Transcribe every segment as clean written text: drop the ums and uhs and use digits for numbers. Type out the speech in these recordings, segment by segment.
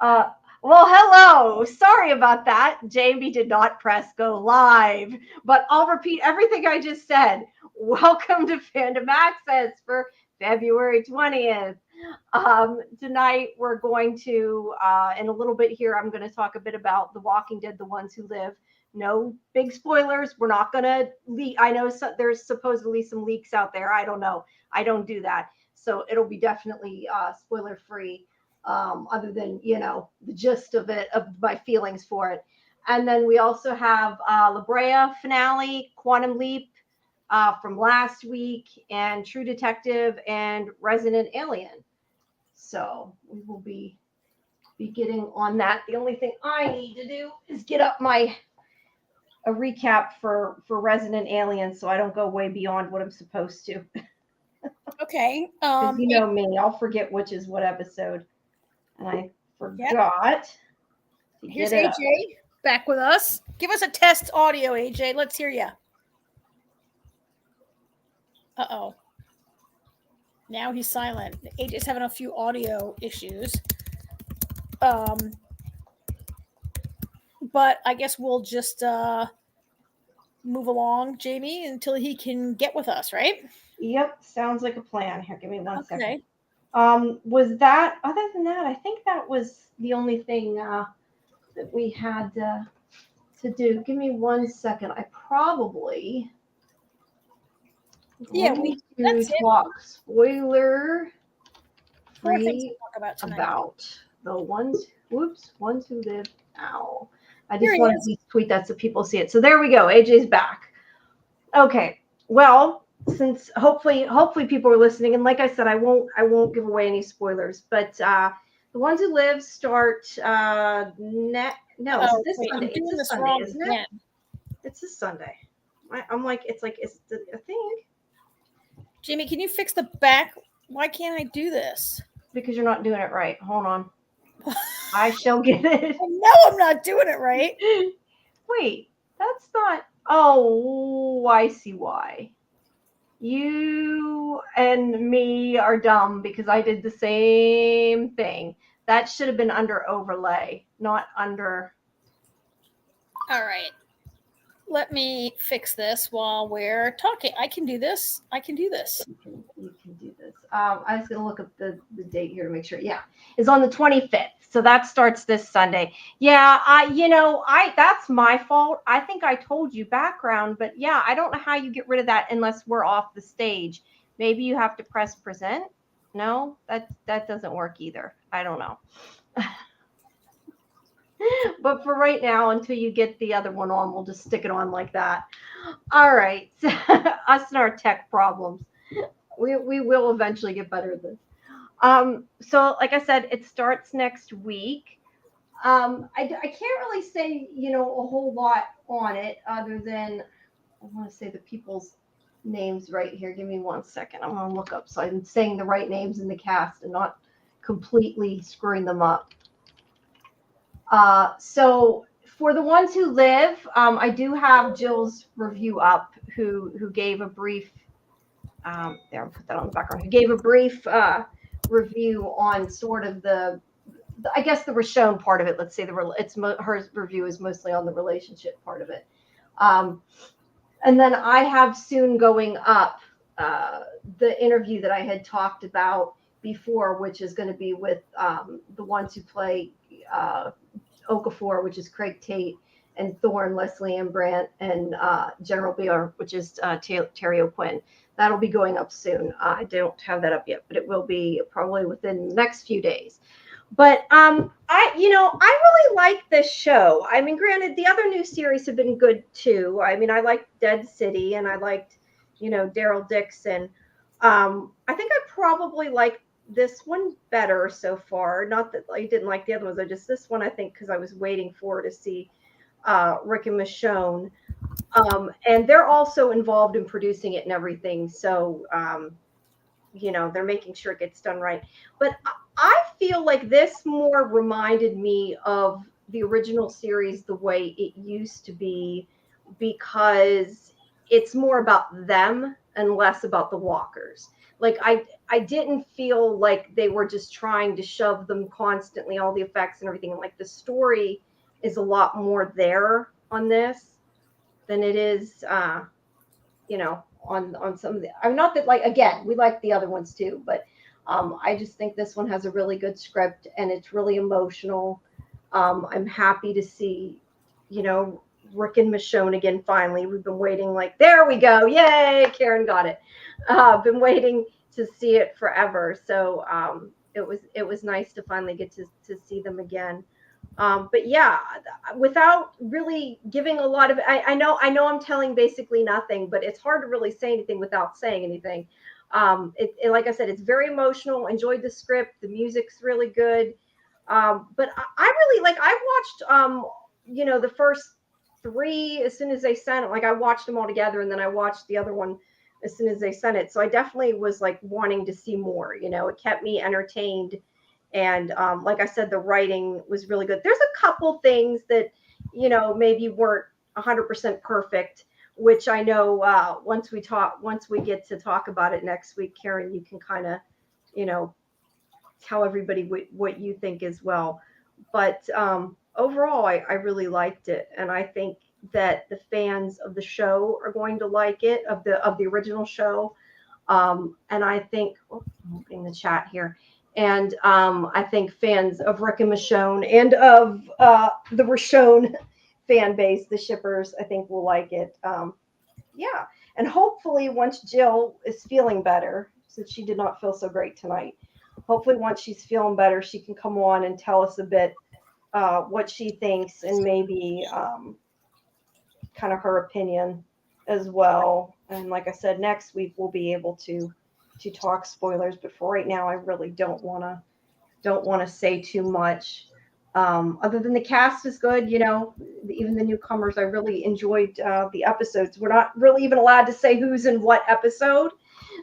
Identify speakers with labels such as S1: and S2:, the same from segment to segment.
S1: Uh, well, hello. Sorry about that. Jamie did not press go live, but I'll repeat everything I just said. Welcome to Fandom Access for February 20th. Tonight we're going to, in a little bit here, I'm going to talk a bit about The Walking Dead, The Ones Who Live. No big spoilers. We're not going to leak. I know there's supposedly some leaks out there. I don't know. I don't do that. So it'll be definitely spoiler free, other than, the gist of it, of my feelings for it. And then we also have La Brea finale, Quantum Leap, from last week, and True Detective and Resident Alien. So we will be getting on that. The only thing I need to do is get up a recap for Resident Alien, so I don't go way beyond what I'm supposed to.
S2: Okay.
S1: Because you know me, I'll forget which is what episode, and I forgot.
S2: Here's AJ back with us. Give us a test audio, AJ. Let's hear you. Uh-oh. Now he's silent. AJ's having a few audio issues. But I guess we'll just move along, Jamie, until he can get with us, right?
S1: Yep, sounds like a plan. Here, give me one second. Was that, other than that, I think that was the only thing that we had to do. Give me 1 second. I probably
S2: that's
S1: talk spoiler free
S2: about
S1: the ones who live now. I just wanted to tweet that so people see it. So there we go. AJ's back. Okay. Well, since hopefully people are listening, and like I said, I won't give away any spoilers, but The Ones Who Live start this Sunday. It's this Sunday, isn't it? It's this Sunday. I'm like, it's a thing.
S2: Jamie, can you fix the back? Why can't I do this?
S1: Because you're not doing it right. Hold on. I shall get it.
S2: I know I'm not doing it right.
S1: Wait, that's not. Oh, I see why. You and me are dumb because I did the same thing. That should have been under overlay, not under.
S2: All right. Let me fix this while we're talking. I can do this. You can do this.
S1: I was going to look up the date here to make sure. Yeah, it's on the 25th. So that starts this Sunday. Yeah, that's my fault. I think I told you background, but yeah, I don't know how you get rid of that unless we're off the stage. Maybe you have to press present. No, that doesn't work either. I don't know. But for right now, until you get the other one on, we'll just stick it on like that. All right. Us and our tech problems. We will eventually get better at this. So like I said, it starts next week. I can't really say, a whole lot on it other than I want to say the people's names right here. Give me 1 second. I'm going to look up so I'm saying the right names in the cast and not completely screwing them up. So for The Ones Who Live, I do have Jill's review up, who gave a brief. There, I'll put that on the background. Who gave a brief review on sort of I guess the Rashone part of it. Let's say her review is mostly on the relationship part of it. And then I have soon going up the interview that I had talked about before, which is going to be with the ones who play Okafor, which is Craig Tate, and Thorne, Leslie Ann Brandt, and General Beer, which is Terry O'Quinn. That'll be going up soon. I don't have that up yet, but it will be probably within the next few days. But I really like this show. I mean, granted, the other new series have been good too. I mean, I liked Dead City, and I liked, Daryl Dixon. I think I probably like this one better so far. Not that I didn't like the other ones. This one, I think, because I was waiting to see Rick and Michonne. And they're also involved in producing it and everything. So, they're making sure it gets done right. But I feel like this more reminded me of the original series the way it used to be, because it's more about them and less about the walkers. like I didn't feel like they were just trying to shove them constantly, all the effects and everything. And like the story is a lot more there on this than it is, on some of the. I'm not that, like, again, we like the other ones too, but I just think this one has a really good script and it's really emotional. I'm happy to see, you know, Rick and Michonne again. Finally, we've been waiting. Like, there we go! Yay, Karen got it. Been waiting to see it forever. So it was nice to finally get to see them again. But yeah, without really giving a lot of, I know I'm telling basically nothing, but it's hard to really say anything without saying anything. Like I said, it's very emotional. Enjoyed the script. The music's really good. But I really like. I watched, the first three as soon as they sent it. Like I watched them all together, and then I watched the other one as soon as they sent it. So I definitely was like wanting to see more. It kept me entertained. And like I said, the writing was really good. There's a couple things that, maybe weren't 100% perfect, which I know once we get to talk about it next week, Karen, you can kind of, tell everybody what you think as well. But overall, I really liked it. And I think that the fans of the show are going to like it, of the original show. And I think, I'm opening the chat here. And I think fans of Rick and Michonne and of the Michonne fan base, the shippers, I think will like it. Yeah. And hopefully once Jill is feeling better, since she did not feel so great tonight, hopefully once she's feeling better, she can come on and tell us a bit what she thinks and maybe kind of her opinion as well. And like I said, next week we'll be able to talk spoilers, but for right now I really don't want to say too much. Other than the cast is good, even the newcomers, I really enjoyed the episodes. We're not really even allowed to say who's in what episode,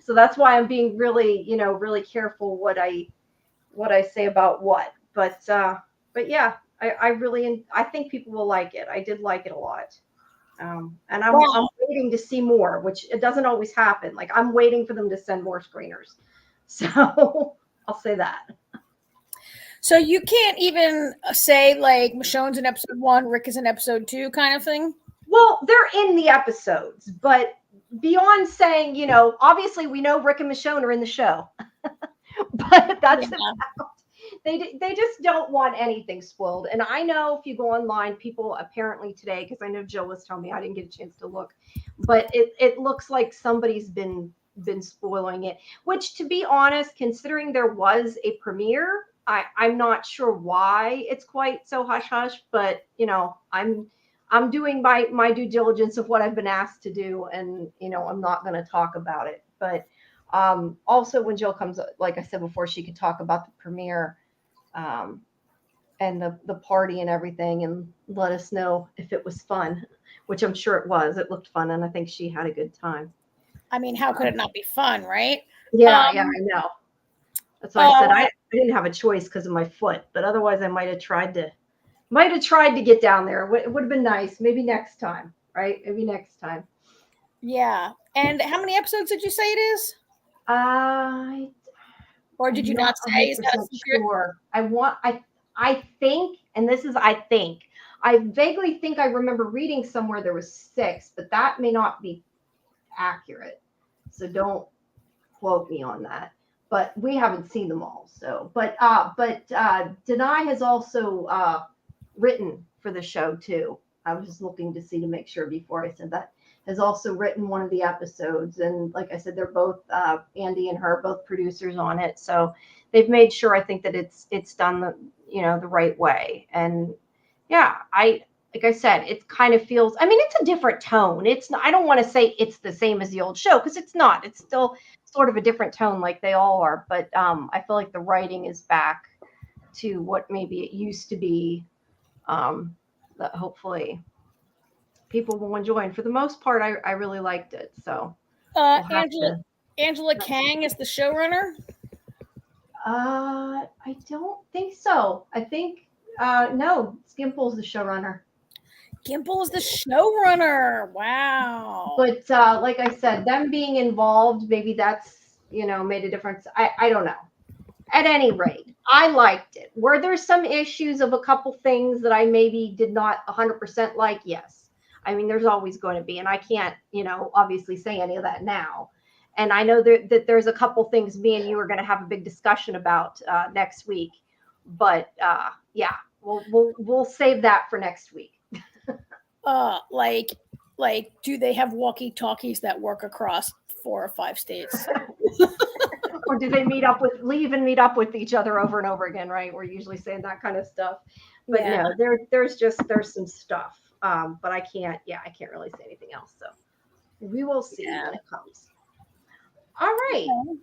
S1: so that's why I'm being really, really careful what I say about what. But yeah, I think people will like it. I did like it a lot. And I'm waiting to see more, which it doesn't always happen. Like I'm waiting for them to send more screeners. So I'll say that.
S2: So you can't even say like Michonne's in episode 1, Rick is in episode 2 kind of thing?
S1: Well, they're in the episodes, but beyond saying, obviously we know Rick and Michonne are in the show. But that's about. They just don't want anything spoiled. And I know if you go online, people apparently today, because I know Jill was telling me, I didn't get a chance to look, but it looks like somebody's been spoiling it, which, to be honest, considering there was a premiere, I'm not sure why it's quite so hush hush, but I'm doing my due diligence of what I've been asked to do, and I'm not going to talk about it. But also when Jill comes, like I said before, she could talk about the premiere and the party and everything, and let us know if it was fun, which I'm sure it was. It looked fun, and I think she had a good time.
S2: I mean, how could it not be fun, right?
S1: Yeah, I know. That's why I said I didn't have a choice because of my foot, but otherwise I might have tried to get down there. It would have been nice. Maybe next time, right? Maybe next time.
S2: Yeah. And how many episodes did you say it is? Or did you not say? Is that a secret?
S1: Sure. I think, and this is I think. I vaguely think I remember reading somewhere there was 6, but that may not be accurate. So don't quote me on that. But we haven't seen them all. So, but Denai has also written for the show too. I was just looking to see to make sure before I said that. Has also written one of the episodes, and like I said, they're both Andy and her, both producers on it. So they've made sure, I think, that it's done the right way. And yeah, like I said, it kind of feels. I mean, it's a different tone. It's not. I don't want to say it's the same as the old show because it's not. It's still sort of a different tone, like they all are. But I feel like the writing is back to what maybe it used to be. That hopefully people will enjoy. And for the most part, I really liked it. So
S2: Angela Kang is the showrunner.
S1: I don't think so. I think no, Skimple's the showrunner.
S2: Gimple is the showrunner. Wow.
S1: But like I said, them being involved, maybe that's made a difference. I don't know. At any rate, I liked it. Were there some issues of a couple things that I maybe did not 100% like? Yes. I mean, there's always going to be, and I can't, obviously say any of that now. And I know that there's a couple things me and you are going to have a big discussion about next week. But yeah, we'll save that for next week.
S2: Like, do they have walkie-talkies that work across 4 or 5 states?
S1: Or do they leave and meet up with each other over and over again, right? We're usually saying that kind of stuff. But
S2: Yeah.
S1: no, there's some stuff. But I can't really say anything else. So we will see when it comes. All right. Okay.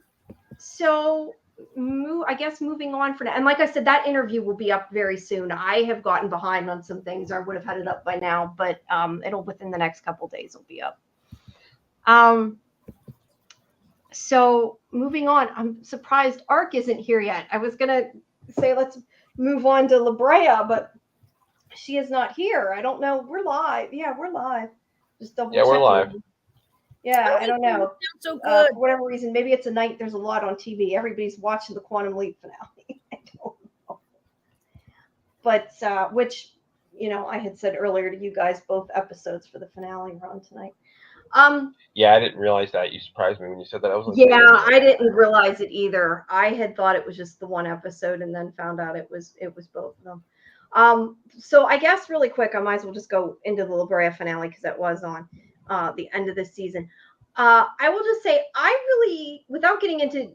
S1: So I guess moving on for now. And like I said, that interview will be up very soon. I have gotten behind on some things. I would have had it up by now, but it'll within the next couple of days will be up. So moving on, I'm surprised Ark isn't here yet. I was going to say, let's move on to La Brea, but she is not here. I don't know. We're live. Yeah, we're live. Just double checking.
S3: We're live.
S1: Yeah, I don't know.
S2: So good.
S1: For whatever reason, maybe it's a night. There's a lot on TV. Everybody's watching the Quantum Leap finale. I don't know. But which, I had said earlier to you guys, both episodes for the finale are on tonight.
S3: Yeah, I didn't realize that. You surprised me when you said that.
S1: I didn't realize it either. I had thought it was just the one episode, and then found out it was both of them. So I guess really quick, I might as well just go into the La Brea finale because that was on the end of the season. I will just say I really, without getting into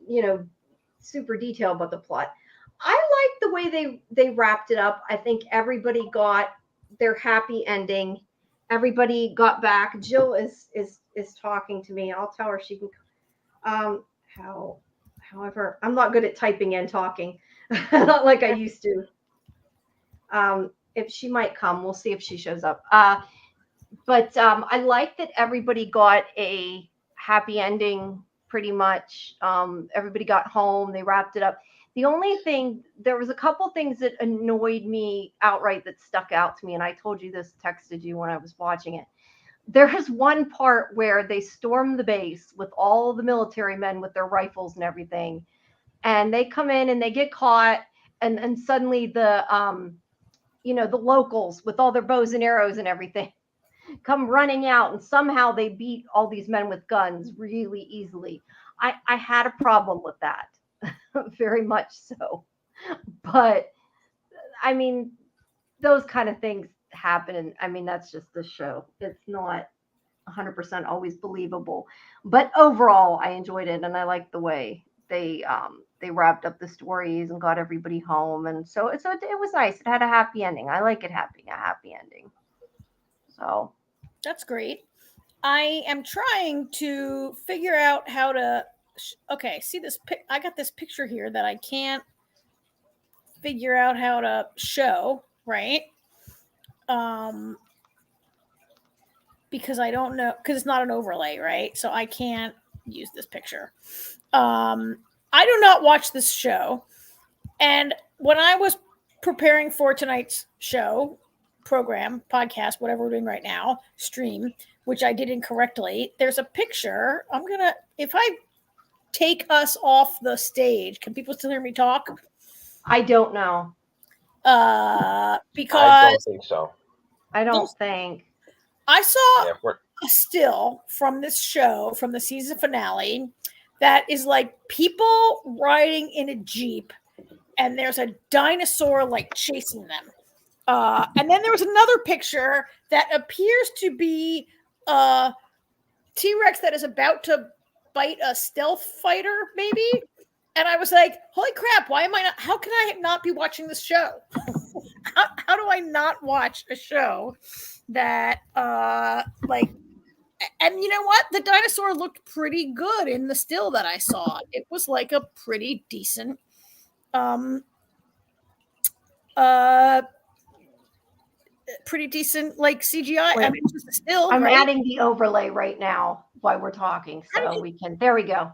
S1: super detail about the plot, I like the way they wrapped it up. I think everybody got their happy ending. Everybody got back. Jill is talking to me. I'll tell her she can. However, I'm not good at typing and talking, not like I used to. If she might come, we'll see if she shows up. But I like that everybody got a happy ending. Pretty much, everybody got home. They wrapped it up. The only thing, there was a couple things that annoyed me outright that stuck out to me, and I told you this, texted you when I was watching it. There is one part where they storm the base with all the military men with their rifles and everything, and they come in and they get caught, and suddenly the the locals with all their bows and arrows and everything come running out, and somehow they beat all these men with guns really easily. I had a problem with that. Very much so. But I mean, those kind of things happen, and I mean, that's just the show. It's not 100% always believable, but overall I enjoyed it, and I liked the way they wrapped up the stories and got everybody home, and so it was nice. It had a happy ending. I like it having a happy ending. So
S2: that's great. I am trying to figure out how to okay, see this I got this picture here that I can't figure out how to show, right? Because I don't know, because it's not an overlay, right? So I can't use this picture. I do not watch this show. And when I was preparing for tonight's show, program, podcast, whatever we're doing right now, stream, which I did incorrectly, there's a picture. If I take us off the stage, can people still hear me talk?
S1: I don't know.
S2: Because
S3: I don't think so.
S1: I don't think.
S2: I saw a still from this show, from the season finale, that is like people riding in a Jeep, and there's a dinosaur like chasing them. And then there was another picture that appears to be a T-Rex that is about to bite a stealth fighter, maybe. And I was like, holy crap, how can I not be watching this show? how do I not watch a show that, and you know what? The dinosaur looked pretty good in the still that I saw. It was like a pretty decent, like CGI.
S1: Wait,
S2: I mean, just still.
S1: I'm
S2: right?
S1: adding the overlay right now while we're talking, so we can. There we go.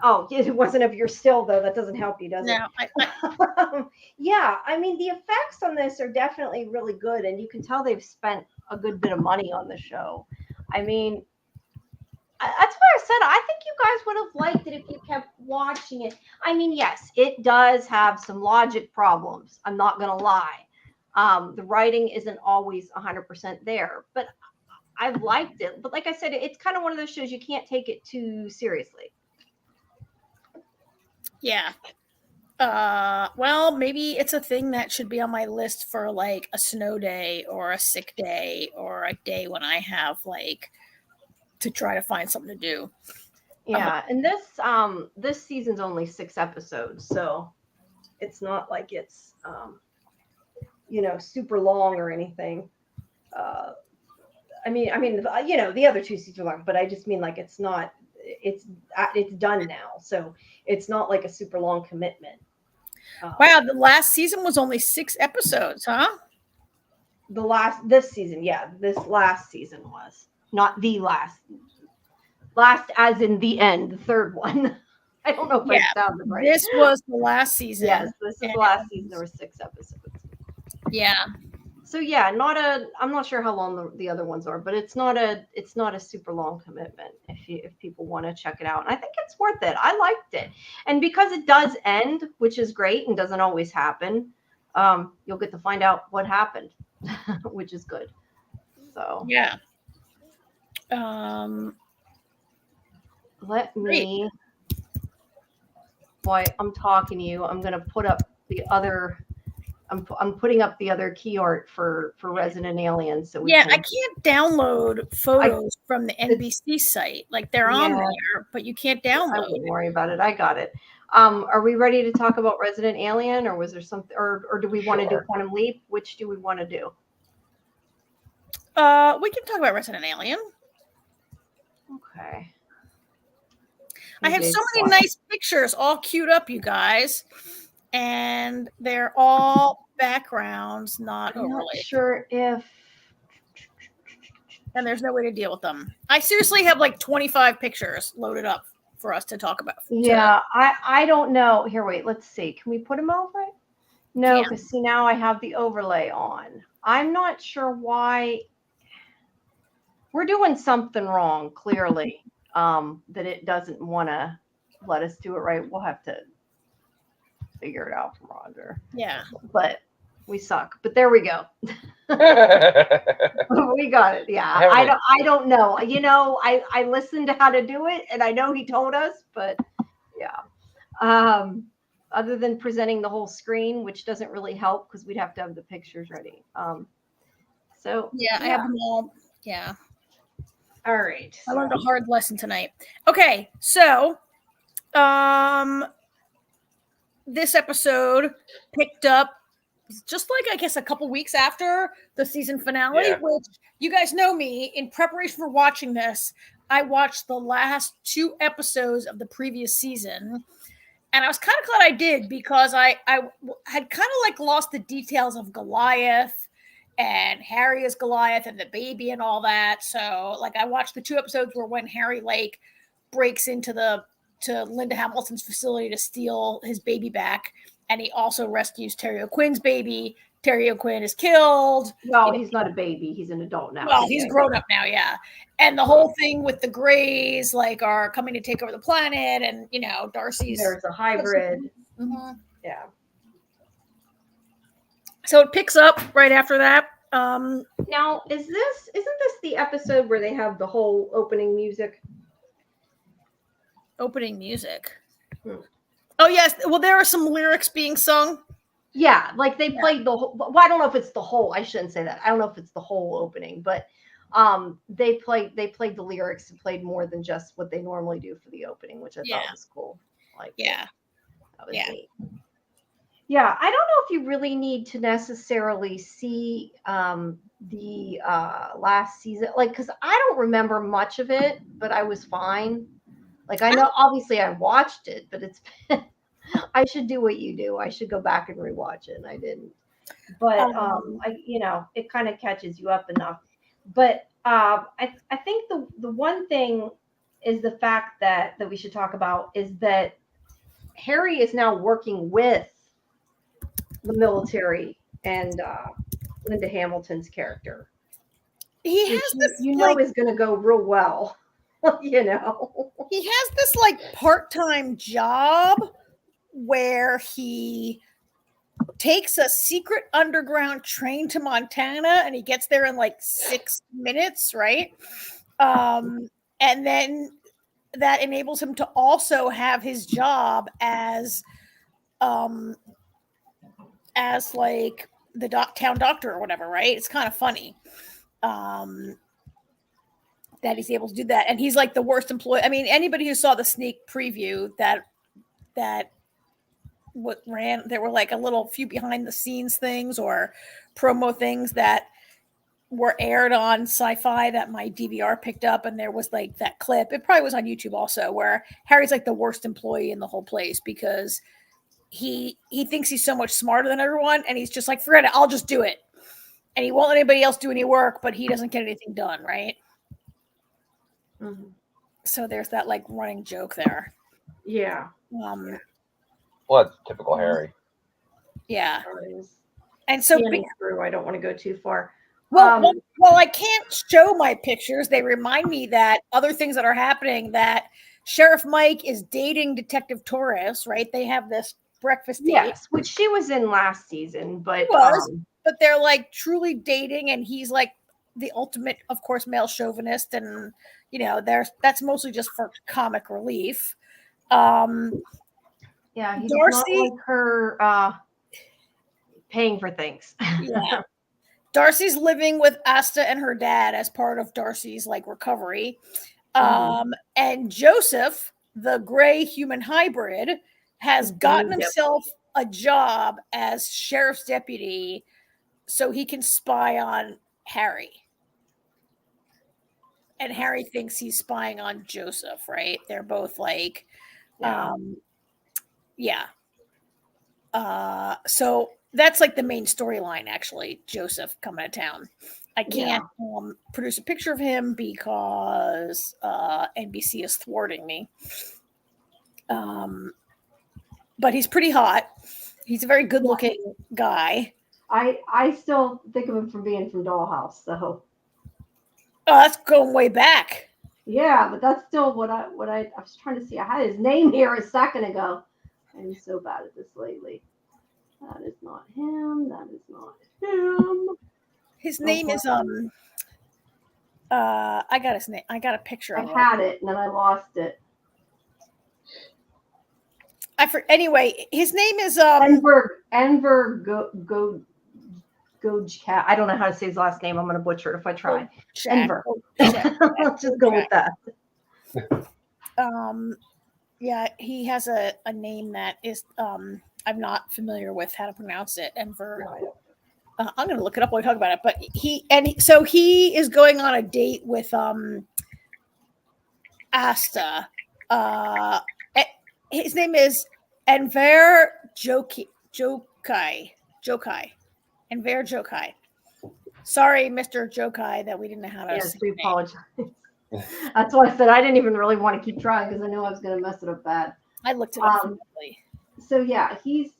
S1: Oh, it wasn't of your still though. That doesn't help you, does it?
S2: No.
S1: Yeah, I mean the effects on this are definitely really good, and you can tell they've spent a good bit of money on the show. I mean, That's what I said. I think you guys would have liked it if you kept watching it. I mean, yes, it does have some logic problems. I'm not going to lie. The writing isn't always 100% there, but I've liked it. But like I said, it's kind of one of those shows you can't take it too seriously.
S2: Yeah. Well, maybe it's a thing that should be on my list for like a snow day or a sick day or a day when I have like to try to find something to do.
S1: Yeah, and this season's only 6 episodes, so it's not like it's super long or anything. I mean, the other 2 seasons are long, but I just mean like it's not. It's done now, so it's not like a super long commitment.
S2: Wow, the last season was only 6 episodes, huh?
S1: This season, yeah, this last season was not the last as in the end, the third one. I don't know if I sounded right.
S2: This was the last season.
S1: Yes, this is the last season. There were 6 episodes.
S2: Yeah.
S1: So yeah, I'm not sure how long the other ones are, but it's not a super long commitment if people want to check it out. And I think it's worth it. I liked it. And because it does end, which is great and doesn't always happen, you'll get to find out what happened, which is good. So
S2: yeah.
S1: Let me, while I'm talking to you, I'm going to put up the other. I'm putting up the other key art for Resident Alien. So
S2: I can't download photos from the NBC site. Like they're on there, but you can't download.
S1: I wouldn't worry about it. I got it. Are we ready to talk about Resident Alien, or was there something, or do we want to do Quantum Leap? Which do we want to do?
S2: We can talk about Resident Alien.
S1: Okay.
S2: I have so many nice pictures all queued up, you guys, and they're all backgrounds, not overlaid.
S1: I'm not sure if.
S2: And there's no way to deal with them. I seriously have like 25 pictures loaded up for us to talk about.
S1: Yeah, I don't know. Here, wait, let's see. Can we put them over it? No, because see, now I have the overlay on. I'm not sure why. We're doing something wrong, clearly, that it doesn't want to let us do it right. We'll have to figure it out from Roger.
S2: Yeah.
S1: But we suck. But there we go. We got it. Yeah. I don't know. I listened to how to do it, and I know he told us, but yeah. Other than presenting the whole screen, which doesn't really help because we'd have to have the pictures ready. So
S2: I have them all. Yeah.
S1: All right.
S2: I learned a hard lesson tonight. Okay, so this episode picked up just like I guess a couple weeks after the season finale, which you guys know me. In preparation for watching this, I watched the last 2 episodes of the previous season, and I was kind of glad I did because I had kind of like lost the details of Goliath and Harry as Goliath and the baby and all that. So like I watched the 2 episodes where when Harry like breaks into Linda Hamilton's facility to steal his baby back, and he also rescues Terry O'Quinn's baby. Terry O'Quinn is killed.
S1: Well, he's not a baby. He's an adult now.
S2: Well, he's grown up now, yeah. And the whole thing with the Greys like are coming to take over the planet, and Darcy's
S1: there's a hybrid.
S2: Mm-hmm.
S1: Yeah.
S2: So it picks up right after that.
S1: Now, isn't this the episode where they have the whole opening music?
S2: Opening music. Oh yes. Well, there are some lyrics being sung.
S1: Yeah, like they played the whole. Well, I don't know if it's the whole. I shouldn't say that. I don't know if it's the whole opening, but they played the lyrics and played more than just what they normally do for the opening, which I thought was cool. Like that was neat. Yeah, I don't know if you really need to necessarily see the last season, like, because I don't remember much of it, but I was fine. Like, I know, obviously, I watched it, but it's been, I should do what you do. I should go back and rewatch it, and I didn't. But it kind of catches you up enough. But I think the one thing is the fact that we should talk about is that Harry is now working with the military and Linda Hamilton's character.
S2: He has this,
S1: is going to go real well. You know.
S2: He has this like part-time job where he takes a secret underground train to Montana and he gets there in like 6 minutes, right? And then that enables him to also have his job as like the town doctor or whatever, right? It's kind of funny that he's able to do that, and he's like the worst employee. I mean, anybody who saw the sneak preview that what ran, there were like a little few behind the scenes things or promo things that were aired on SciFi that my DVR picked up, and there was like that clip. It probably was on YouTube also, where Harry's like the worst employee in the whole place because he thinks he's so much smarter than everyone, and he's just like, forget it, I'll just do it, and he won't let anybody else do any work, but he doesn't get anything done, right?
S1: Mm-hmm.
S2: So there's that like running joke there.
S1: Yeah.
S3: Well, that's typical Harry.
S2: Yeah. And so
S1: through, I don't want to go too far.
S2: Well, I can't show my pictures. They remind me that other things that are happening, that Sheriff Mike is dating Detective Torres, right? They have this breakfast date.
S1: Yes, which she was in last season, but
S2: but they're like truly dating, and he's like the ultimate, of course, male chauvinist, and you know, that's mostly just for comic relief.
S1: Yeah, he's
S2: Darcy,
S1: not like her paying for things.
S2: Yeah. Darcy's living with Asta and her dad as part of Darcy's like recovery. And Joseph, the gray human hybrid, has gotten himself a job as sheriff's deputy so he can spy on Harry. And Harry thinks he's spying on Joseph, right? They're both like, so that's like the main storyline, actually. Joseph coming to town. I can't produce a picture of him because NBC is thwarting me. But he's pretty hot. He's a very good-looking guy.
S1: I still think of him from being from Dollhouse, so.
S2: Oh, that's going way back.
S1: Yeah, but that's still what I was trying to see. I had his name here a second ago. I'm so bad at this lately. That is not him. That is not him.
S2: His name is I got his name. I got a picture of him.
S1: I had it and then I lost it.
S2: Anyway, his name is
S1: Enver Gojcat. I don't know how to say his last name. I'm going to butcher it if I try. Enver. Let's just go with that.
S2: Yeah, he has a name that is I'm not familiar with how to pronounce it. Enver. I'm going to look it up while we talk about it. But so he is going on a date with Asta. His name is Enver Jokai. Enver Jokai. Sorry, Mr. Jokai, that we didn't know how to.
S1: Yes, we apologize. That's why I said I didn't even really want to keep trying because I knew I was going to mess it up bad.
S2: I looked it up.
S1: So yeah, he's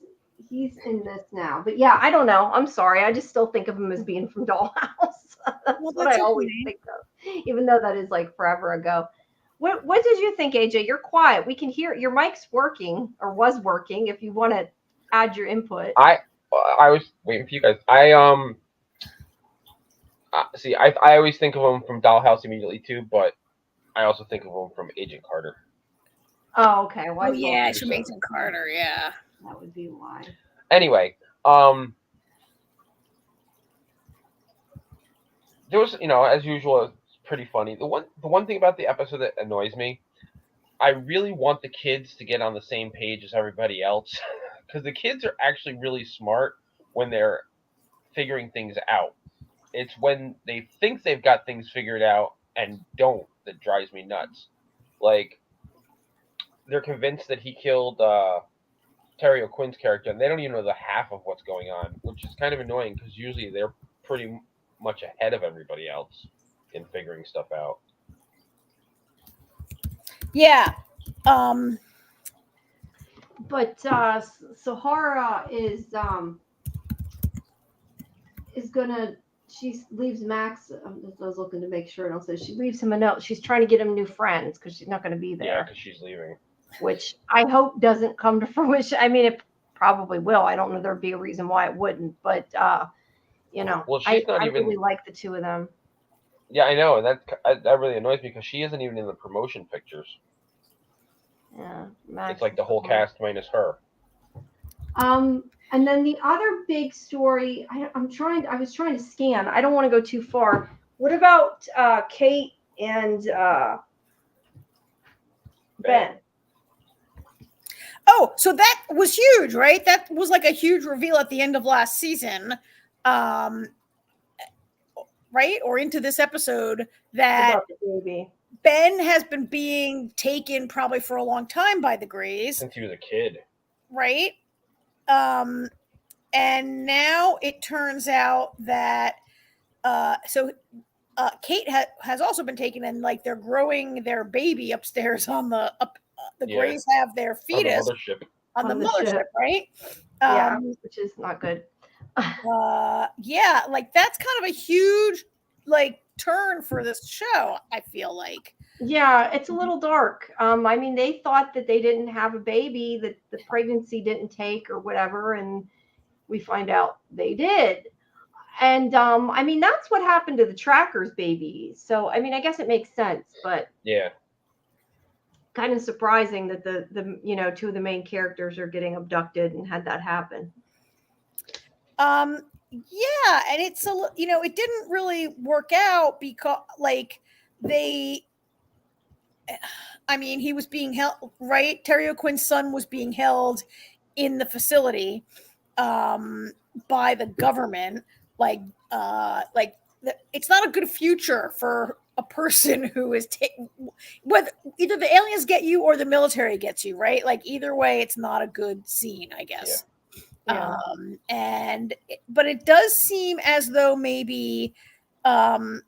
S1: in this now. But yeah, I don't know. I'm sorry. I just still think of him as being from Dollhouse. That's what I always think of, even though that is like forever ago. What did you think, AJ? You're quiet. We can hear your mic's working or was working. If you want to add your input.
S3: I was waiting for you guys. I always think of him from Dollhouse immediately too, but I also think of him from Agent Carter.
S1: Oh, okay. Well,
S2: it's from Agent Carter. Yeah,
S1: that would be why.
S3: Anyway, there was, as usual, pretty funny. The one thing about the episode that annoys me, I really want the kids to get on the same page as everybody else, because the kids are actually really smart when they're figuring things out. It's when they think they've got things figured out and don't that drives me nuts. Like, they're convinced that he killed Terry O'Quinn's character, and they don't even know the half of what's going on, which is kind of annoying because usually they're pretty much ahead of everybody else in figuring stuff out.
S2: Yeah.
S1: But Sahara is gonna she leaves Max. I was looking to make sure. And also, she leaves him a note. She's trying to get him new friends because she's not going to be there.
S3: Yeah, because she's leaving.
S1: Which I hope doesn't come to fruition. I mean, it probably will. I don't know. There'd be a reason why it wouldn't, but
S3: Well, she's not
S1: I
S3: even.
S1: really like the two of them.
S3: Yeah, I know, and that really annoys me because she isn't even in the promotion pictures.
S1: Yeah, Max
S3: It's like the whole cast minus her.
S1: And then the other big story, I was trying to scan. I don't want to go too far. What about Kate and Ben?
S2: Oh, so that was huge, right? That was like a huge reveal at the end of last season, right? Or into this episode that
S1: About the baby.
S2: Ben has been being taken probably for a long time by the Greys,
S3: Since he was a kid.
S2: right? And now it turns out that Kate has also been taken, and like they're growing their baby upstairs on the Greys have their fetus on the mothership, right?
S1: Yeah, which is not good.
S2: Yeah, like that's kind of a huge like turn for this show, I feel like.
S1: Yeah, it's a little dark. I mean, they thought that they didn't have a baby, that the pregnancy didn't take or whatever, and we find out they did. And I mean, that's what happened to the Trackers baby. So I mean, I guess it makes sense, but
S3: yeah,
S1: kind of surprising that the two of the main characters are getting abducted and had that happen.
S2: Yeah, and it's it didn't really work out because like he was being held, right? Terry O'Quinn's son was being held in the facility by the government. It's not a good future for a person who is whether either the aliens get you or the military gets you, right? Like either way, it's not a good scene, I guess.
S1: Yeah.
S2: But it does seem as though maybe Ben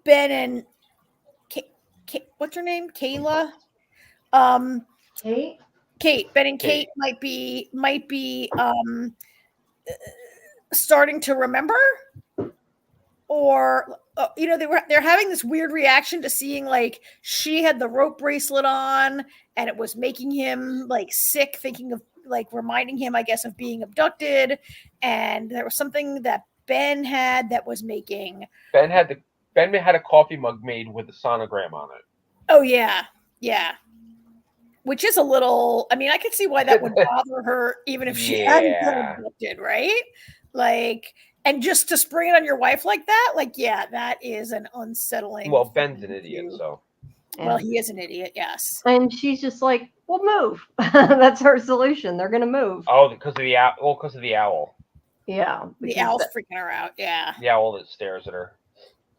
S2: and what's her name? Kayla. Kate. Ben and Kate might be starting to remember, or they're having this weird reaction to seeing like she had the rope bracelet on and it was making him like sick, thinking of like reminding him, I guess, of being abducted. And there was something that Ben had that was making
S3: Ben had a coffee mug made with a sonogram on it.
S2: Oh yeah, which is a little. I mean, I could see why that would bother her, even if she hadn't been abducted, right? Like, and just to spring it on your wife like that, like, yeah, that is an unsettling.
S3: Well, Ben's an idiot, so.
S2: Well, he is an idiot, yes.
S1: And she's just like, "We'll move." That's her solution. They're gonna move.
S3: Oh, because of the owl. Well, because of the owl.
S1: Yeah,
S2: the owl's freaking her out. Yeah.
S3: The owl that stares at her.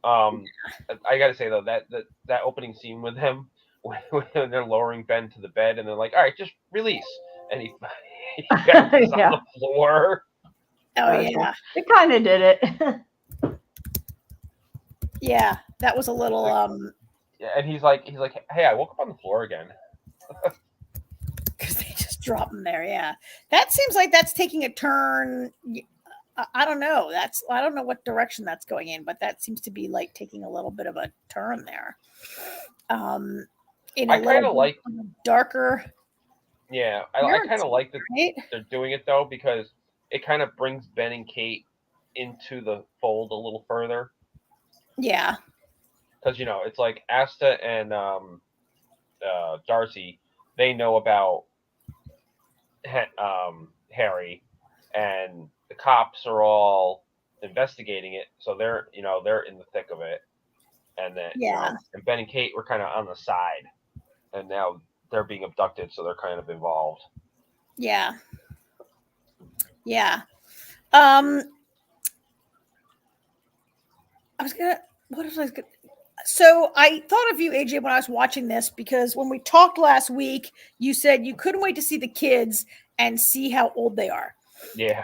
S3: I gotta say though that opening scene with him when they're lowering Ben to the bed and they're like, "All right, just release," and he bounces on the floor.
S2: Oh yeah,
S1: it kind of did it.
S2: Yeah, that was a little.
S3: Yeah, and he's like, "Hey, I woke up on the floor again."
S2: Because they just drop him there. Yeah, that seems like that's taking a turn. I don't know. I don't know what direction that's going in, but that seems to be like taking a little bit of a turn there. I kind of like darker.
S3: Yeah, I kind of like that they're doing it though, because it kind of brings Ben and Kate into the fold a little further.
S2: Yeah,
S3: because it's like Asta and Darcy, they know about Harry, and the cops are all investigating it, so they're in the thick of it, and then and Ben and Kate were kind of on the side, and now they're being abducted, so they're kind of involved.
S2: Yeah. So I thought of you, AJ, when I was watching this, because when we talked last week, you said you couldn't wait to see the kids and see how old they are.
S3: Yeah.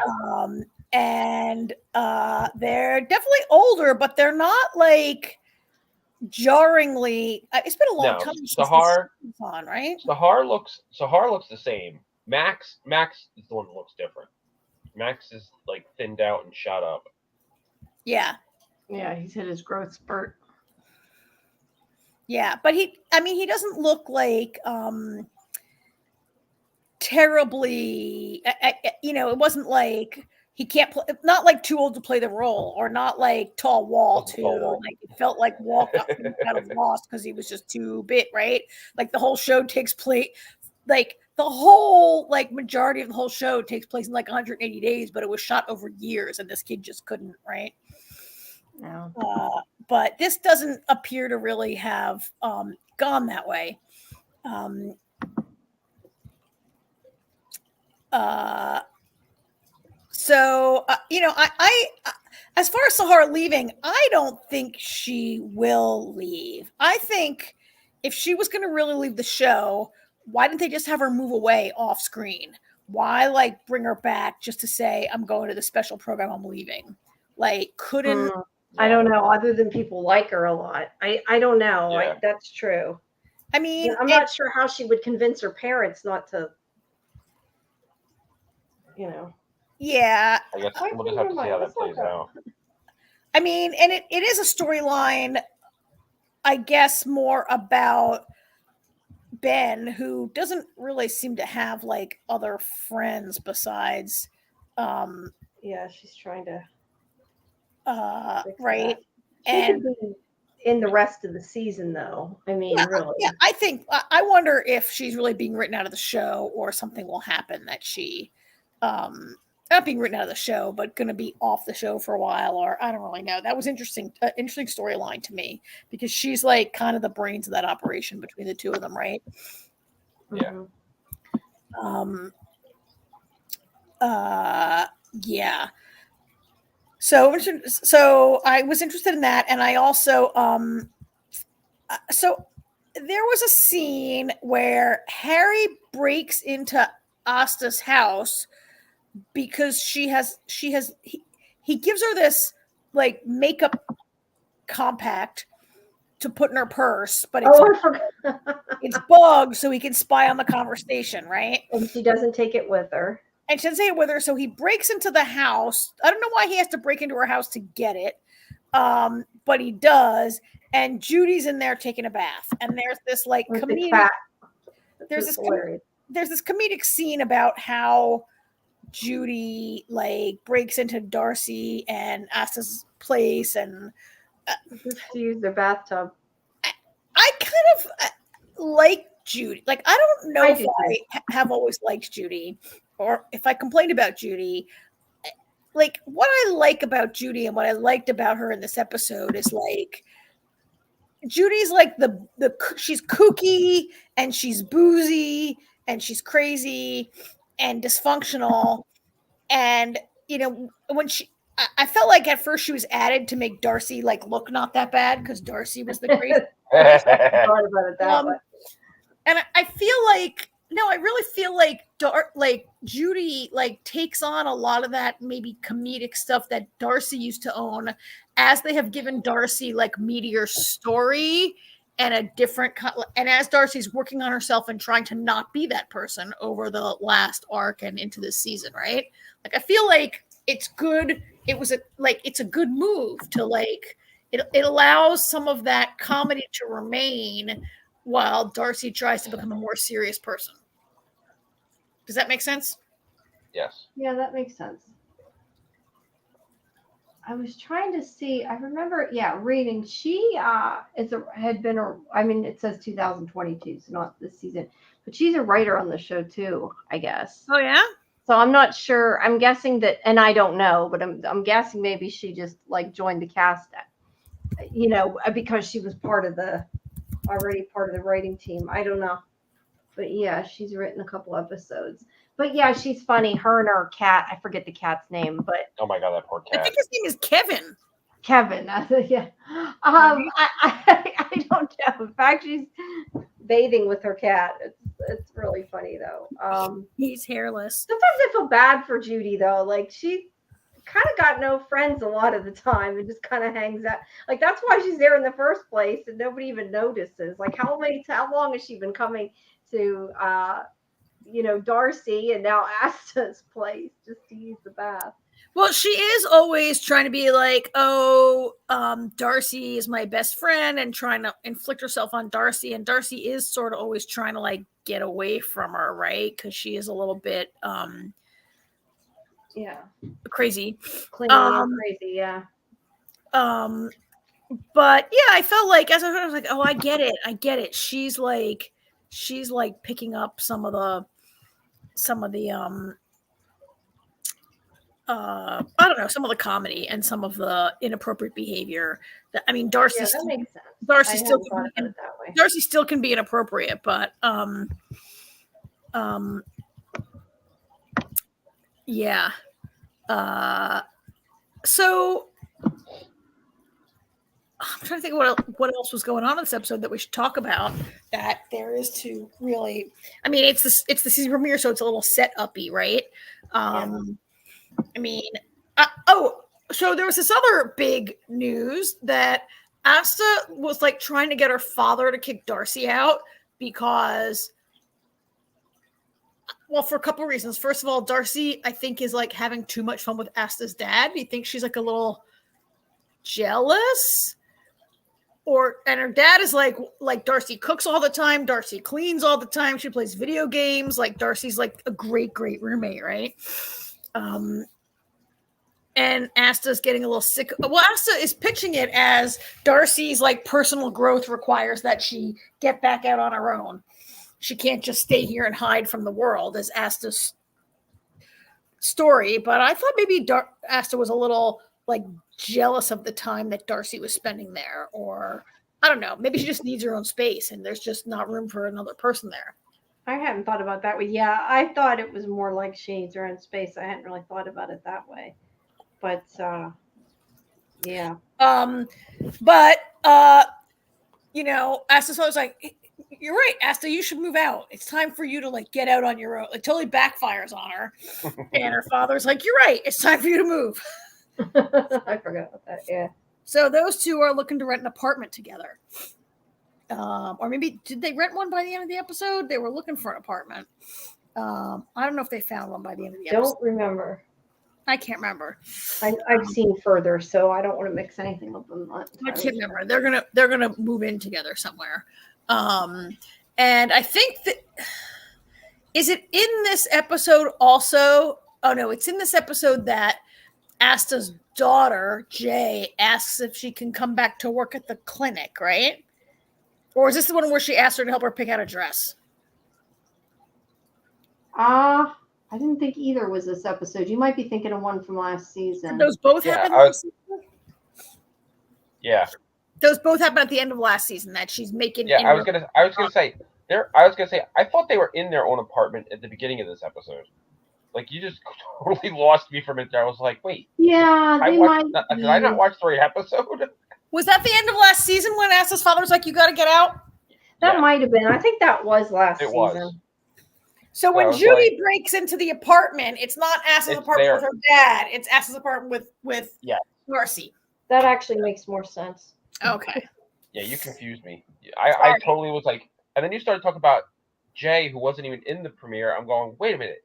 S2: And they're definitely older, but they're not like jarringly. It's been a long time since
S3: Sahar
S2: this was on, right?
S3: Sahar looks the same. Max is the one that looks different. Max is like thinned out and shot up.
S2: Yeah.
S1: Yeah, he's hit his growth spurt.
S2: Yeah, but he doesn't look like terribly, it wasn't like he can't play, not like too old to play the role, or not like tall Walt, who like it felt like Walt got kind of lost because he was just too big, right? Like the whole show takes place, like the whole like majority of the whole show takes place in like 180 days, but it was shot over years, and this kid just couldn't, right?
S1: No.
S2: But this doesn't appear to really have gone that way. So I as far as Sahara leaving, I don't think she will leave. I think if she was going to really leave the show, why didn't they just have her move away off screen? Why like bring her back just to say I'm going to the special program, I'm leaving? Like couldn't
S1: I don't know. Other than people like her a lot, I don't know.
S3: Yeah.
S1: That's true.
S2: I mean,
S1: I'm not sure how she would convince her parents not to.
S2: Yeah.
S3: I guess we'll just have to see how that plays out.
S2: I mean, and it is a storyline, I guess, more about Ben, who doesn't really seem to have like other friends besides
S1: Yeah, she's trying to
S2: right.
S1: She
S2: And
S1: could be in the rest of the season though. I mean, really.
S2: Yeah, I think I wonder if she's really being written out of the show, or something will happen that she not being written out of the show, but going to be off the show for a while, or I don't really know. That was interesting storyline to me, because she's like kind of the brains of that operation between the two of them, right?
S3: Yeah.
S2: Yeah. So I was interested in that, and I also so there was a scene where Harry breaks into Asta's house because he gives her this like makeup compact to put in her purse, but it's bugged so he can spy on the conversation, right?
S1: And she doesn't take it with her.
S2: And she doesn't take it with her, so he breaks into the house. I don't know why he has to break into her house to get it, but he does. And Judy's in there taking a bath, and there's this like comedic. There's this comedic scene about how Judy like breaks into Darcy and Asta's place, and
S1: just to use their bathtub.
S2: I kind of like Judy. Like I don't know if I have always liked Judy, or if I complained about Judy. Like what I like about Judy and what I liked about her in this episode is like Judy's like she's kooky and she's boozy and she's crazy and dysfunctional. And, when I felt like at first she was added to make Darcy like look not that bad, because Darcy was the crazy. And I feel like, I really feel like Judy like takes on a lot of that maybe comedic stuff that Darcy used to own, as they have given Darcy like meatier story and a different, and as Darcy's working on herself and trying to not be that person over the last arc and into this season, right? Like I feel like it's good. It's a good move to like it allows some of that comedy to remain while Darcy tries to become a more serious person. Does that make sense?
S3: Yes.
S1: Yeah, that makes sense. I was trying to see. I remember, reading. She had been it says 2022, so not this season, but she's a writer on the show too, I guess.
S2: Oh yeah.
S1: So I'm not sure. I'm guessing that, and I don't know, but I'm guessing maybe she just like joined the cast, because she was already part of the writing team. I don't know, but yeah, she's written a couple episodes. But yeah, she's funny. Her and her cat. I forget the cat's name, but
S3: oh my god, that poor cat.
S2: I think his name is Kevin.
S1: Kevin. Yeah. I don't know. In fact, she's bathing with her cat. It's really funny though.
S2: He's hairless.
S1: Sometimes I feel bad for Judy though. Like she kind of got no friends a lot of the time and just kind of hangs out. Like that's why she's there in the first place and nobody even notices. Like how long has she been coming to Darcy and now Asta's place just to use the bath?
S2: Well, she is always trying to be like, oh, Darcy is my best friend, and trying to inflict herself on Darcy. And Darcy is sort of always trying to like get away from her, right? Because she is a little bit crazy.
S1: Clingy and crazy, yeah.
S2: But yeah, I felt like as I was like, oh, I get it. She's like picking up some of the I don't know, some of the comedy and some of the inappropriate behavior. That, I mean, Darcy.
S1: Yeah, that makes sense.
S2: Darcy
S1: I
S2: still
S1: hadn't thought about it that way.
S2: Darcy still can be inappropriate, but yeah. So I'm trying to think what else was going on in this episode that we should talk about. That there is to really, I mean, it's the season premiere, so it's a little set uppy, right? I mean, so there was this other big news that Asta was like trying to get her father to kick Darcy out because, well, for a couple of reasons. First of all, Darcy, I think, is like having too much fun with Asta's dad. He thinks she's like a little jealous. And her dad is like Darcy cooks all the time. Darcy cleans all the time. She plays video games. Like Darcy's like a great roommate, right? And Asta's getting a little sick. Well, Asta is pitching it as Darcy's like personal growth requires that she get back out on her own. She can't just stay here and hide from the world, as Asta's story. But I thought maybe Asta was a little like jealous of the time that Darcy was spending there, or I don't know, maybe she just needs her own space and there's just not room for another person there.
S1: I hadn't thought about that way. Yeah, I thought it was more like she needs her own space. I hadn't really thought about it that way. But yeah.
S2: But you know, Asta's always like, you're right, Asta, you should move out. It's time for you to like get out on your own. It totally backfires on her. And her father's like, you're right, it's time for you to move.
S1: I forgot about that. Yeah. So
S2: those two are looking to rent an apartment together. Or maybe did they rent one by the end of the episode? They were looking for an apartment. I don't know if they found one by the end of the episode.
S1: Don't remember.
S2: I can't remember.
S1: I've seen further, so I don't want to mix anything up with them.
S2: I can't remember. They're gonna move in together somewhere. And I think that is it in this episode also? Oh no, it's in this episode that Asta's daughter, Jay, asks if she can come back to work at the clinic, right? Or is this the one where she asked her to help her pick out a dress?
S1: I didn't think either was this episode. You might be thinking of one from last season.
S2: Did those both happen?
S3: Yeah.
S2: Those both happened at the end of last season. That she's making.
S3: Yeah, I was gonna say I thought they were in their own apartment at the beginning of this episode. Like, you just totally lost me for a minute there. I was like, wait.
S1: Yeah,
S3: did I not watch the right episode?
S2: Was that the end of last season when Asta's father was like, you got to get out?
S1: That might have been. I think that was last season.
S3: Was.
S2: So when Judy breaks into the apartment, it's not Asta's apartment with her dad. It's Asta's apartment with Darcy.
S1: That actually makes more sense.
S2: Okay.
S3: Yeah, you confused me. I totally was like, and then you started talking about Jay, who wasn't even in the premiere. I'm going, wait a minute.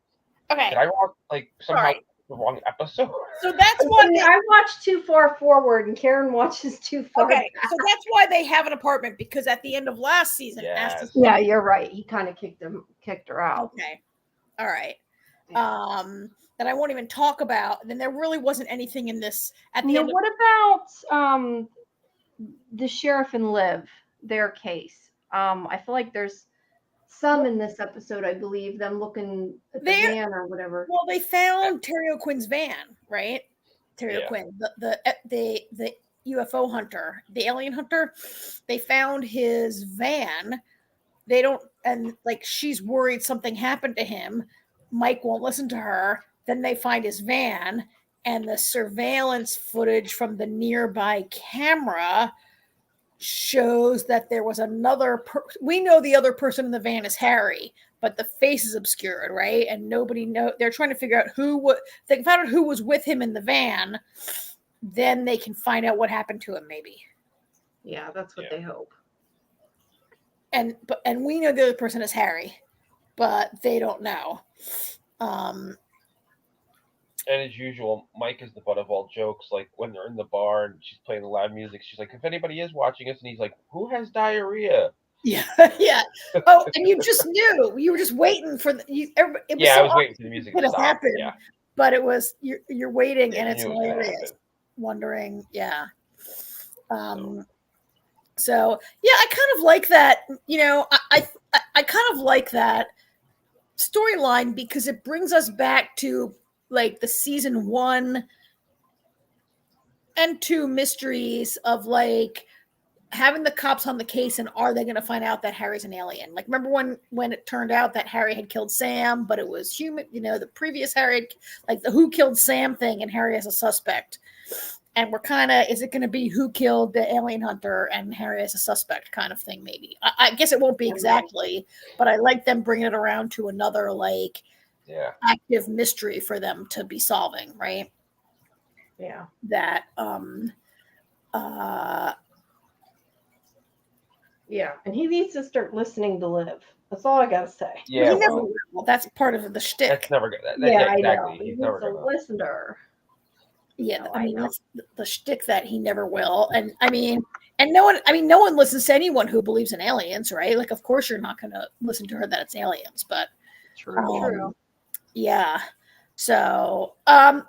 S2: Okay.
S3: Did I watch somehow the wrong episode?
S2: So that's why
S1: I watched too far forward, and Karen watches too far.
S2: Okay, so that's why they have an apartment, because at the end of last season,
S1: yeah, you're right. He kind of kicked her out.
S2: Okay, all right. Yeah. That I won't even talk about. Then there really wasn't anything in this at the end.
S1: What about the sheriff and Liv, their case? I feel like there's some in this episode, I believe, them looking at the van or whatever.
S2: Well, they found Terry O'Quinn's van, right? Terry O'Quinn, the UFO hunter, the alien hunter. They found his van. They don't, and like she's worried something happened to him. Mike won't listen to her. Then they find his van, and the surveillance footage from the nearby camera shows that there was another we know the other person in the van is Harry, but the face is obscured, right? And nobody know. They're trying to figure out they found out who was with him in the van. Then they can find out what happened to him, maybe.
S1: Yeah, that's what they hope.
S2: And we know the other person is Harry, but they don't know.
S3: And as usual, Mike is the butt of all jokes. Like when they're in the bar and she's playing the loud music, she's like, "If anybody is watching us," and he's like, "Who has diarrhea?"
S2: Yeah, yeah. Oh, and you just knew. You were just waiting for it was
S3: I
S2: so
S3: was waiting for the music to
S2: obvious it
S3: stop.
S2: happen,
S3: Yeah,
S2: but it was you're waiting,
S3: yeah,
S2: and
S3: you
S2: it's
S3: knew it was gonna
S2: hilarious.
S3: happen.
S2: Wondering, yeah. So yeah, I kind of like that. You know, I kind of like that storyline because it brings us back to like the season 1 and 2 mysteries of like having the cops on the case, and are they going to find out that Harry's an alien? Like, remember when it turned out that Harry had killed Sam, but it was human, you know, the previous Harry, like the who killed Sam thing, and Harry as a suspect. And we're kind of, is it going to be who killed the alien hunter and Harry as a suspect kind of thing? Maybe. I guess it won't be exactly, but I like them bringing it around to another like active mystery for them to be solving, right?
S1: Yeah.
S2: That
S1: yeah, and he needs to start listening to Liv. That's all I gotta say.
S3: Yeah,
S2: he never will. That's part of the shtick.
S3: That's never good.
S1: Yeah,
S3: exactly.
S1: I know.
S3: He's
S1: He
S3: never
S1: needs to
S3: gonna
S1: listen to her.
S2: Yeah,
S1: Oh,
S2: I mean
S1: I know.
S2: that's the shtick that he never will. And I mean, and no one listens to anyone who believes in aliens, right? Like, of course you're not going to listen to her that it's aliens, but
S1: True.
S2: Yeah. So, I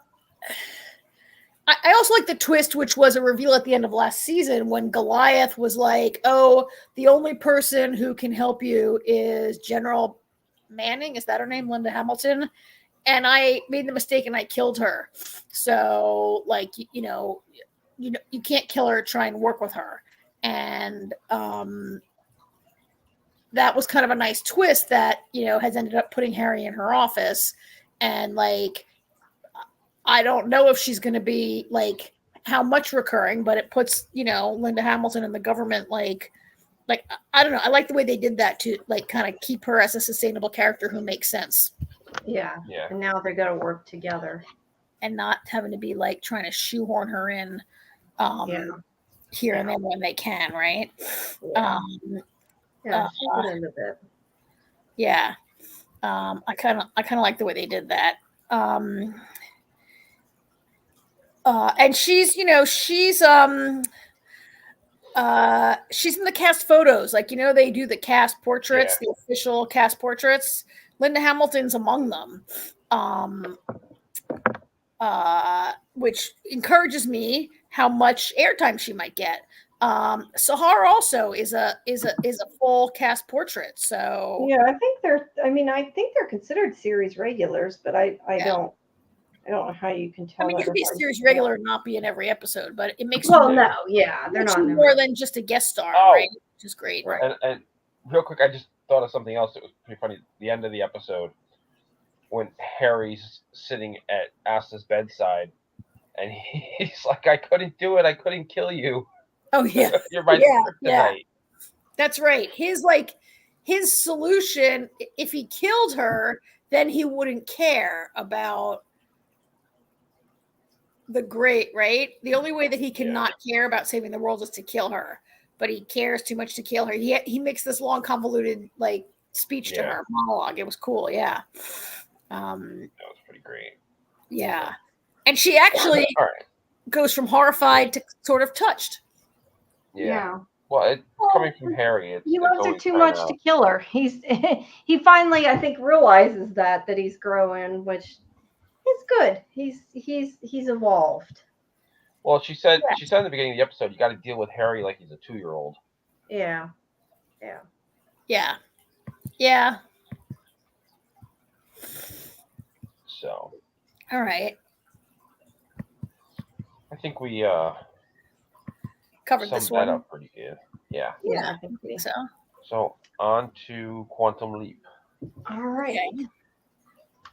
S2: also like the twist, which was a reveal at the end of last season when Goliath was like, "Oh, the only person who can help you is General Manning." Is that her name, Linda Hamilton? And I made the mistake and I killed her. So, like, you know, you can't kill her. Try and work with her. And that was kind of a nice twist that, you know, has ended up putting Harry in her office. And like, I don't know if she's going to be like how much recurring, but it puts, you know, Linda Hamilton in the government like I don't know. I like the way they did that to like kind of keep her as a sustainable character who makes sense.
S1: Yeah. And now they're going to work together
S2: and not having to be like trying to shoehorn her in here and there when they can, right?
S1: Yeah. She could end a bit.
S2: Yeah. I kind of like the way they did that. And she's, you know, she's in the cast photos. Like, you know, they do the cast portraits, the official cast portraits. Linda Hamilton's among them. Which encourages me how much airtime she might get. Sahar also is a full cast portrait. So
S1: yeah, I think they're considered series regulars, but I don't know how you can tell.
S2: I mean, you could be a series regular and not be in every episode, but it makes
S1: they're not
S2: more than just a guest star, right? Which is great.
S3: Right. And real quick, I just thought of something else that was pretty funny. The end of the episode when Harry's sitting at Asta's bedside, and he's like, "I couldn't do it. I couldn't kill you."
S2: Oh yeah,
S3: you're my kryptonite.
S2: That's right. His solution, if he killed her, then he wouldn't care about the great, right? The only way that he can not care about saving the world is to kill her, but he cares too much to kill her. He makes this long, convoluted like speech to her, monologue. It was cool, yeah.
S3: That was pretty great.
S2: Yeah, and she actually goes from horrified to sort of touched.
S1: Yeah.
S3: Well, coming from Harry,
S1: he loves her too much to kill her. He finally, I think, realizes that he's growing, which is good. He's evolved.
S3: Well, she said in the beginning of the episode, you got to deal with Harry like he's a 2-year-old.
S1: Yeah.
S3: So.
S2: All right.
S3: I think we
S2: covered this one
S3: up pretty good. Yeah,
S2: I think so.
S3: So on to Quantum Leap.
S1: All right.
S2: Okay.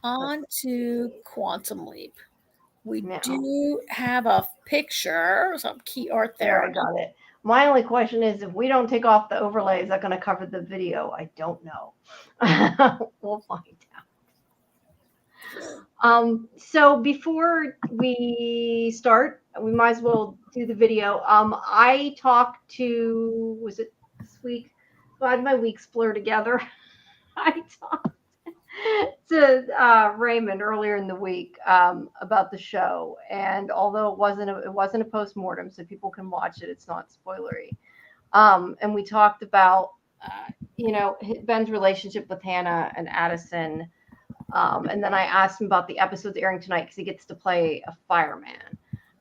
S2: On to Quantum Leap. We do have a picture, some key art there.
S1: I got it. My only question is, if we don't take off the overlay, is that going to cover the video? I don't know. We'll find out. So before we start, we might as well do the video. I talked to, was it this week? God, my weeks blur together. I to Raymond earlier in the week about the show, and although it wasn't a postmortem, so people can watch it. It's not spoilery. And we talked about Ben's relationship with Hannah and Addison, and then I asked him about the episodes airing tonight because he gets to play a fireman.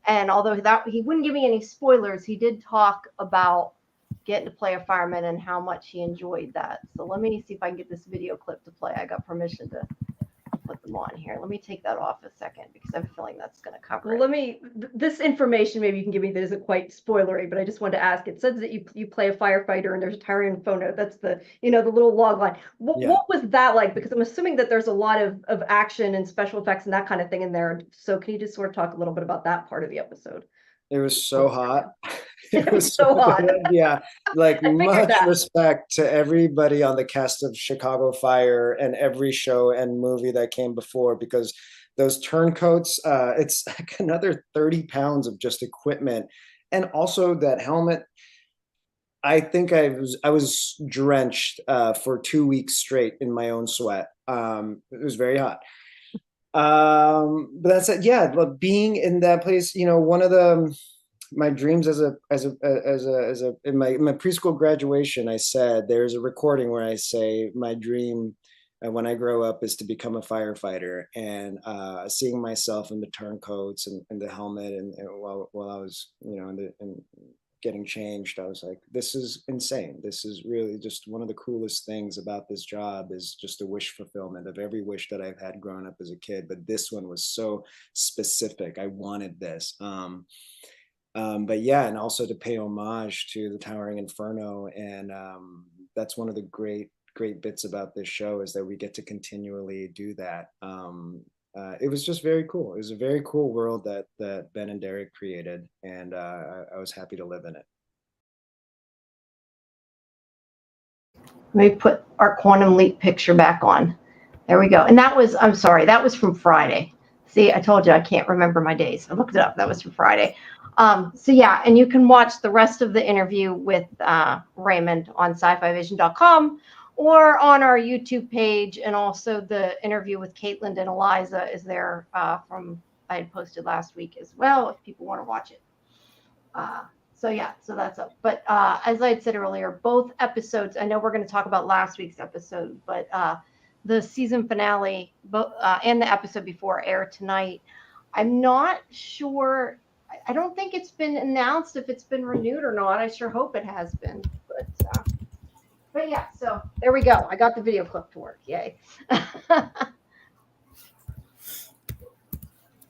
S1: And although he wouldn't give me any spoilers, he did talk about getting to play a fireman and how much he enjoyed that. So let me see if I can get this video clip to play. I got permission to put them on here. Let me take that off a second because I'm feeling that's going to cover it.
S4: This information maybe you can give me that isn't quite spoilery, but I just wanted to ask. It says that you play a firefighter and there's a Tyrion photo. That's the little log line. What was that like? Because I'm assuming that there's a lot of action and special effects and that kind of thing in there. So can you just sort of talk a little bit about that part of the episode?
S5: It was so hot.
S4: It was so hot.
S5: Yeah, like much
S4: that.
S5: respect to everybody on the cast of Chicago Fire and every show and movie that came before, because those turncoats, it's like another 30 pounds of just equipment. And also that helmet, I think I was drenched for 2 weeks straight in my own sweat. It was very hot. But that's it. Yeah, but being in that place, one of my dreams in my preschool graduation, I said there's a recording where I say my dream when I grow up is to become a firefighter, and seeing myself in the turncoats and the helmet, and while I was and getting changed, I was like, this is insane. This is really just one of the coolest things about this job, is just a wish fulfillment of every wish that I've had growing up as a kid. But this one was so specific. I wanted this. But yeah, and also to pay homage to the Towering Inferno. And that's one of the great bits about this show, is that we get to continually do that. It was just very cool. It was a very cool world that Ben and Derek created, and I was happy to live in it.
S1: Let me put our Quantum Leap picture back on. There we go. And that was from Friday. See, I told you I can't remember my days. I looked it up. That was from Friday. So yeah, and you can watch the rest of the interview with Raymond on scifivision.com or on our YouTube page, and also the interview with Caitlin and Eliza is there from I had posted last week as well, if people want to watch it. So yeah, so that's up. But as I had said earlier, both episodes, I know we're going to talk about last week's episode, but the season finale and the episode before air tonight. I'm not sure. I don't think it's been announced if it's been renewed or not. I sure hope it has been. But yeah, so there we go. I got the video clip to work. Yay.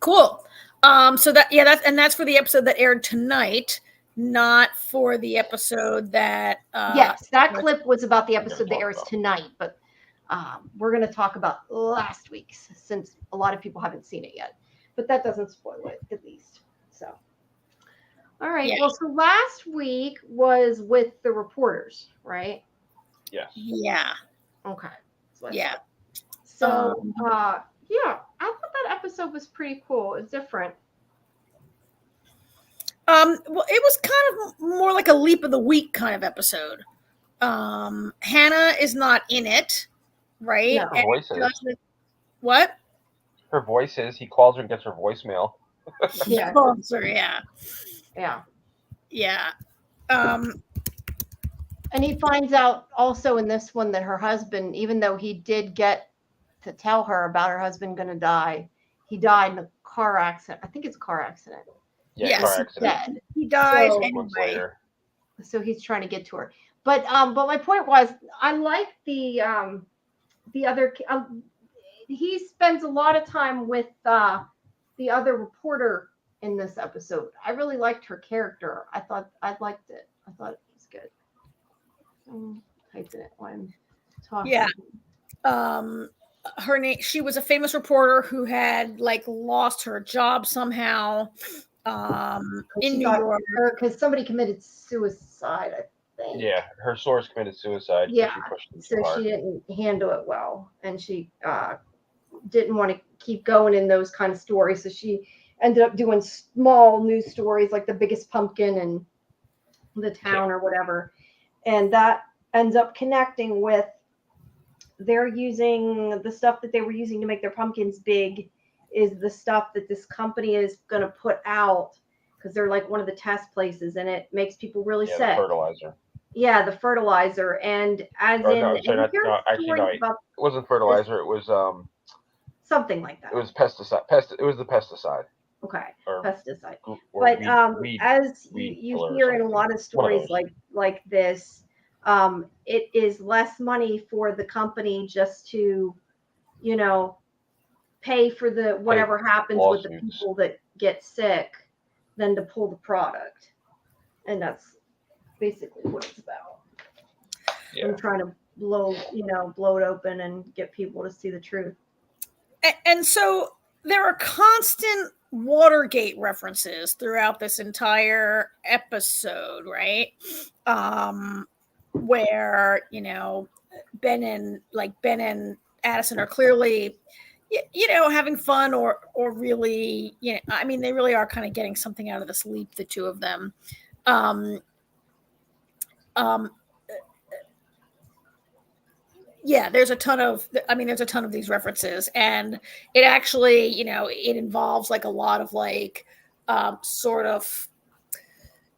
S2: Cool. So that's for the episode that aired tonight, not for the episode that
S1: yes, that clip was about the episode that airs tonight, but we're going to talk about last week's, since a lot of people haven't seen it yet. But that doesn't spoil it, at least. So, all right. Yeah. Well, so last week was with the reporters, right?
S3: Yes.
S2: Yeah.
S1: Okay.
S2: So,
S1: yeah, I thought that episode was pretty cool. It's different.
S2: Well, it was kind of more like a leap of the week kind of episode. Hannah is not in it, right?
S3: No. Her voice is.
S2: What?
S3: Her voice is. He calls her and gets her voicemail.
S2: Yeah. Calls her, yeah.
S1: Yeah.
S2: Yeah.
S1: And he finds out also in this one that her husband, even though he did get to tell her about her husband going to die, he died in a car accident. I think it's a car accident.
S3: Yeah,
S2: yes,
S3: car accident.
S2: He dies anyway.
S1: So he's trying to get to her. But my point was, I like the other. He spends a lot of time with the other reporter in this episode. I really liked her character. I liked it. I thought it was good. I'm typing it while I'm talking.
S2: Yeah. Her name. She was a famous reporter who had lost her job somehow. In New York,
S1: because somebody committed suicide. I think.
S3: Yeah, her source committed suicide.
S1: Yeah, so she didn't handle it well, and she didn't want to keep going in those kind of stories. So she ended up doing small news stories like The Biggest Pumpkin and The Town or whatever. And that ends up connecting with they're using the stuff that they were using to make their pumpkins big is the stuff that this company is going to put out because they're like one of the test places, and it makes people really
S3: Yeah,
S1: sick.
S3: the fertilizer.
S1: Yeah, the fertilizer, and as
S3: Or
S1: in,
S3: no, sorry,
S1: and here's
S3: actually, no,
S1: stories
S3: it
S1: about
S3: wasn't fertilizer. It was
S1: something like that.
S3: it was pesticide. It was the pesticide.
S1: Okay,
S3: Or,
S1: pesticide.
S3: or
S1: But
S3: weed
S1: as
S3: weed
S1: you
S3: killer or
S1: hear in a
S3: something.
S1: lot of stories
S3: those.
S1: like this, it is less money for the company just to, you know, pay for the whatever happens with the
S3: lawsuits.
S1: people that get sick than to pull the product. And that's basically what it's about.
S3: Yeah.
S1: I'm trying to blow it open and get people to see the truth.
S2: And so there are constant Watergate references throughout this entire episode, right? Where, you know, Ben and Addison are clearly, you know, having fun or really, you know, I mean, they really are kind of getting something out of this leap, the two of them. Yeah, there's a ton of these references, and it actually, you know, it involves like a lot of like sort of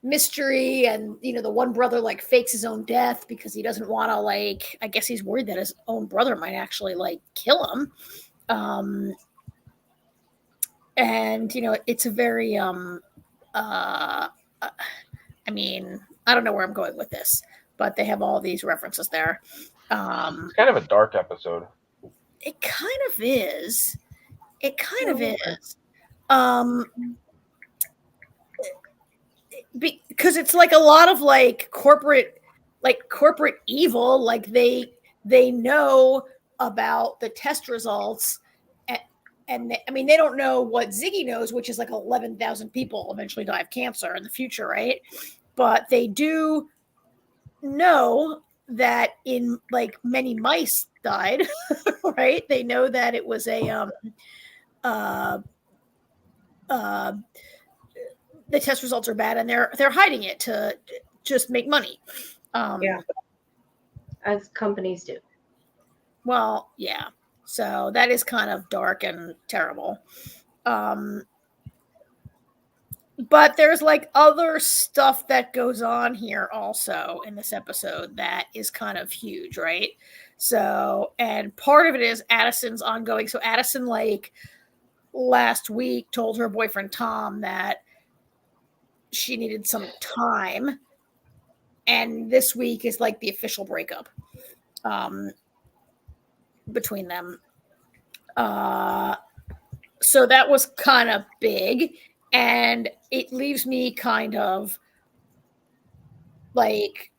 S2: mystery, and you know, the one brother like fakes his own death because he doesn't want to, like, I guess he's worried that his own brother might actually like kill him. And you know, it's a very I mean, I don't know where I'm going with this, but they have all these references there.
S3: It's kind of a dark episode.
S2: It kind of is. Because it's like a lot of like corporate evil. Like they know about the test results, and I mean, they don't know what Ziggy knows, which is like 11,000 people eventually die of cancer in the future, right? But they do know that in like many mice died, right? They know that it was a the test results are bad, and they're hiding it to just make money.
S1: Yeah, as companies do.
S2: Well, yeah. So that is kind of dark and terrible. But there's like other stuff that goes on here also in this episode that is kind of huge, right? So, and part of it is Addison's ongoing. So Addison, like last week, told her boyfriend Tom that she needed some time, and this week is like the official breakup between them. So that was kind of big, and it leaves me kind of like,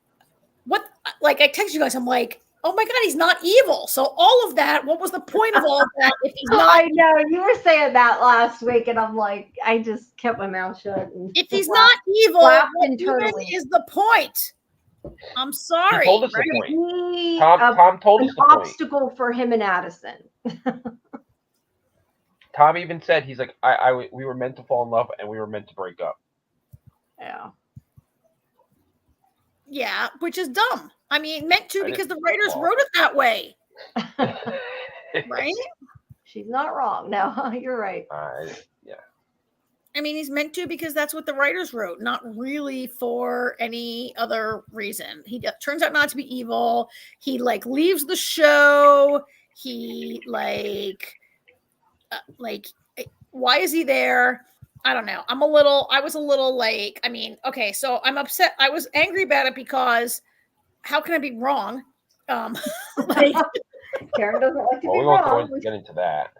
S2: what? Like, I text you guys, I'm like, oh my god, he's not evil. So all of that, what was the point of all of that if he's not?
S1: I know, you were saying that last week, and I'm like, I just kept my mouth shut.
S2: If he's not evil, what
S1: internally
S2: even is the point? I'm sorry.
S3: He told us
S1: right?
S3: the point.
S1: He,
S3: Tom told us the point.
S1: An obstacle for him and Addison.
S3: Tom even said, he's like, we were meant to fall in love and we were meant to break up.
S1: Yeah.
S2: Yeah, which is dumb. I mean, meant to, because the writers wrote it that way. Right?
S1: She's not wrong. No, you're right.
S3: Yeah.
S2: I mean, he's meant to because that's what the writers wrote, not really for any other reason. He turns out not to be evil. He like leaves the show. He like why is he there? I don't know. I was a little like, I mean, okay, so I'm upset. I was angry about it because how can I be wrong?
S1: Karen doesn't like to be
S3: we
S1: wrong.
S3: won't get into that.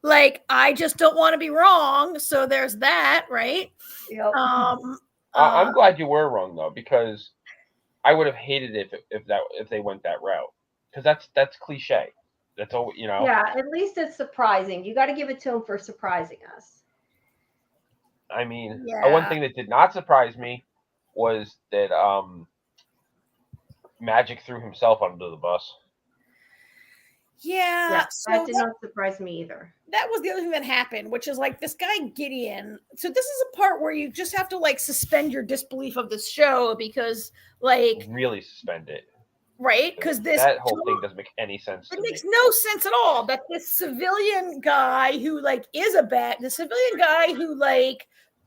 S2: Like, I just don't want to be wrong. So there's that, right?
S1: Yep.
S3: I'm glad you were wrong though, because I would have hated it if they went that route, because that's cliche. That's all, you know.
S1: Yeah, at least it's surprising. You got to give it to him for surprising us.
S3: I mean, one thing that did not surprise me was that Magic threw himself under the bus.
S2: Yeah,
S1: so that did not surprise me either.
S2: That was the other thing that happened, which is like this guy Gideon. So this is a part where you just have to like suspend your disbelief of this show, because like
S3: really suspend it.
S2: right? Because
S3: that whole thing doesn't make any sense.
S2: It makes no sense at all that this civilian guy who the civilian guy who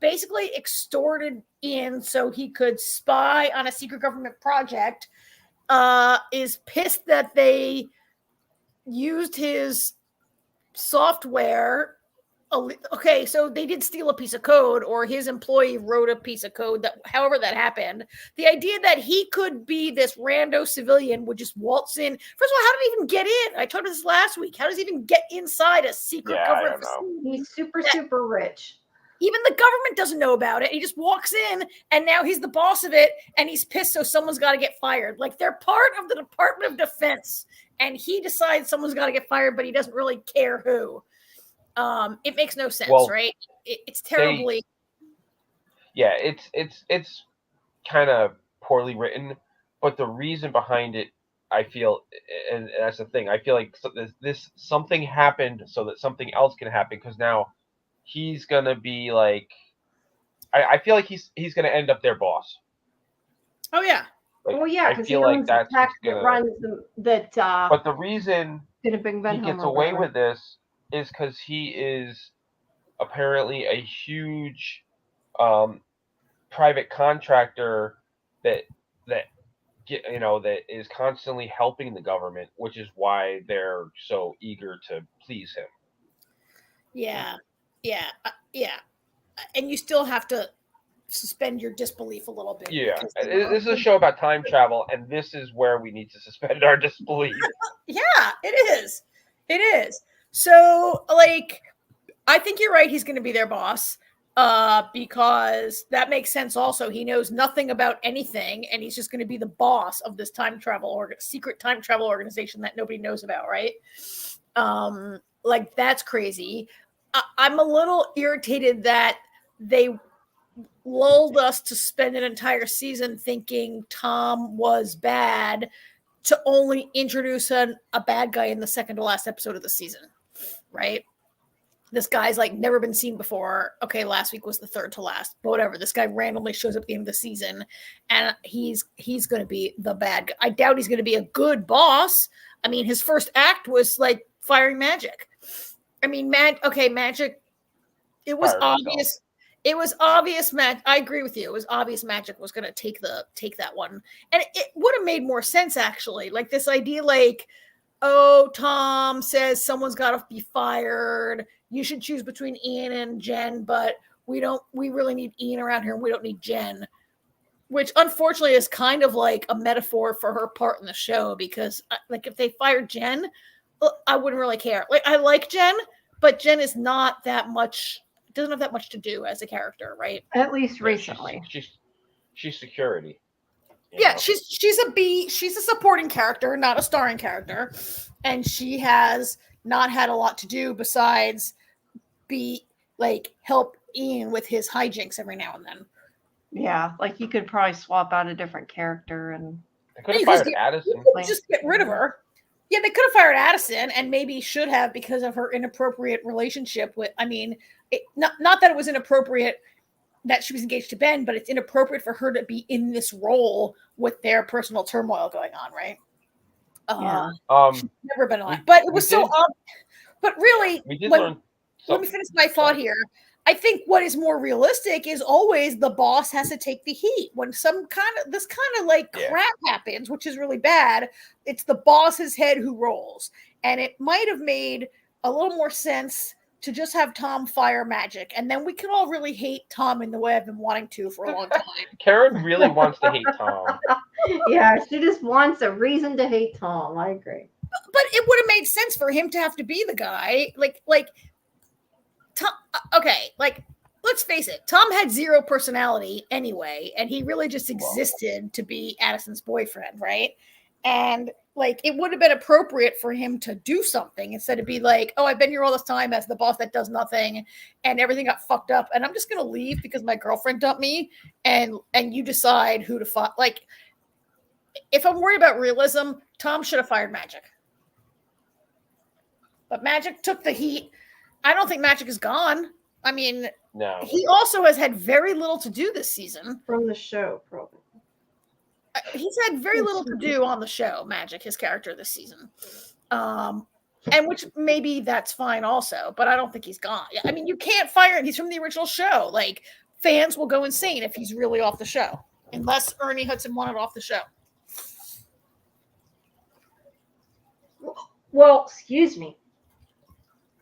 S2: basically extorted Ian so he could spy on a secret government project is pissed that they used his software. Okay, so they did steal a piece of code, or his employee wrote a piece of code, that however that happened. The idea that he could be this rando civilian would just waltz in. First of all, how did he even get in? I told you this last week. How does he even get inside a secret government facility?
S1: He's super rich.
S2: Even the government doesn't know about it. He just walks in, and now he's the boss of it, and he's pissed, so someone's got to get fired. Like, they're part of the Department of Defense, and he decides someone's got to get fired, but he doesn't really care who. It makes no sense, right? It's terribly.
S3: It's kind of poorly written, but the reason behind it, I feel, and that's the thing, I feel like this something happened so that something else can happen, because now he's gonna be like, I feel like he's gonna end up their boss.
S2: Oh yeah.
S1: Because he owns the tech that runs that.
S3: But the reason he gets away with this is because he is apparently a huge private contractor that is constantly helping the government, which is why they're so eager to please him.
S2: Yeah. And you still have to suspend your disbelief a little bit.
S3: Yeah, this is a show about time travel, and this is where we need to suspend our disbelief.
S2: Yeah, it is. So, I think you're right. He's going to be their boss because that makes sense also. He knows nothing about anything, and he's just going to be the boss of this time travel or secret time travel organization that nobody knows about, right? That's crazy. I'm a little irritated that they lulled us to spend an entire season thinking Tom was bad to only introduce a bad guy in the second to last episode of the season. Right? This guy's never been seen before. Okay, last week was the third to last, but whatever. This guy randomly shows up at the end of the season, and he's going to be the bad guy. I doubt he's going to be a good boss. I mean, his first act was firing Magic. I mean, Magic. It was obvious. It was obvious. I agree with you. It was obvious Magic was going to take that one, and it would have made more sense actually. This idea, Tom says someone's got to be fired. You should choose between Ian and Jen, but we really need Ian around here, and we don't need Jen. Which unfortunately is kind of like a metaphor for her part in the show, because if they fired Jen, I wouldn't really care. I like Jen, but Jen is not that much, doesn't have that much to do as a character, right?
S1: At least recently.
S3: She's security.
S2: Yeah, she's a supporting character, not a starring character, and she has not had a lot to do besides help Ian with his hijinks every now and then.
S1: Yeah, he could probably swap out a different character, and
S3: they could have fired Addison.
S2: Just get rid of her. Yeah, they could have fired Addison, and maybe should have, because of her inappropriate relationship with. I mean, not that it was inappropriate that she was engaged to Ben, but it's inappropriate for her to be in this role with their personal turmoil going on, right? She's never been on, but it was so odd. But really, let me finish my thought here. I think what is more realistic is always the boss has to take the heat when this kind of crap happens, which is really bad. It's the boss's head who rolls, and it might have made a little more sense to just have Tom fire Magic, and then we can all really hate Tom in the way I've been wanting to for a long time.
S3: Karen really wants to hate Tom.
S1: Yeah, she just wants a reason to hate Tom. I agree.
S2: But it would have made sense for him to have to be the guy. Tom, let's face it. Tom had zero personality anyway, and he really just existed to be Addison's boyfriend, right? And it would have been appropriate for him to do something instead of be I've been here all this time as the boss that does nothing, and everything got fucked up, and I'm just gonna leave because my girlfriend dumped me, and you decide who to fire. If I'm worried about realism, Tom should have fired Magic, but Magic took the heat. I don't think Magic is gone. I mean,
S3: no.
S2: He also has had very little to do this season
S1: from the show, probably.
S2: he's had very little to do on the show, Magic, his character this season. And which maybe that's fine also, but I don't think he's gone. I mean, you can't fire him. He's from the original show. Like, fans will go insane if he's really off the show, unless Ernie Hudson wanted off the show.
S1: Well, excuse me.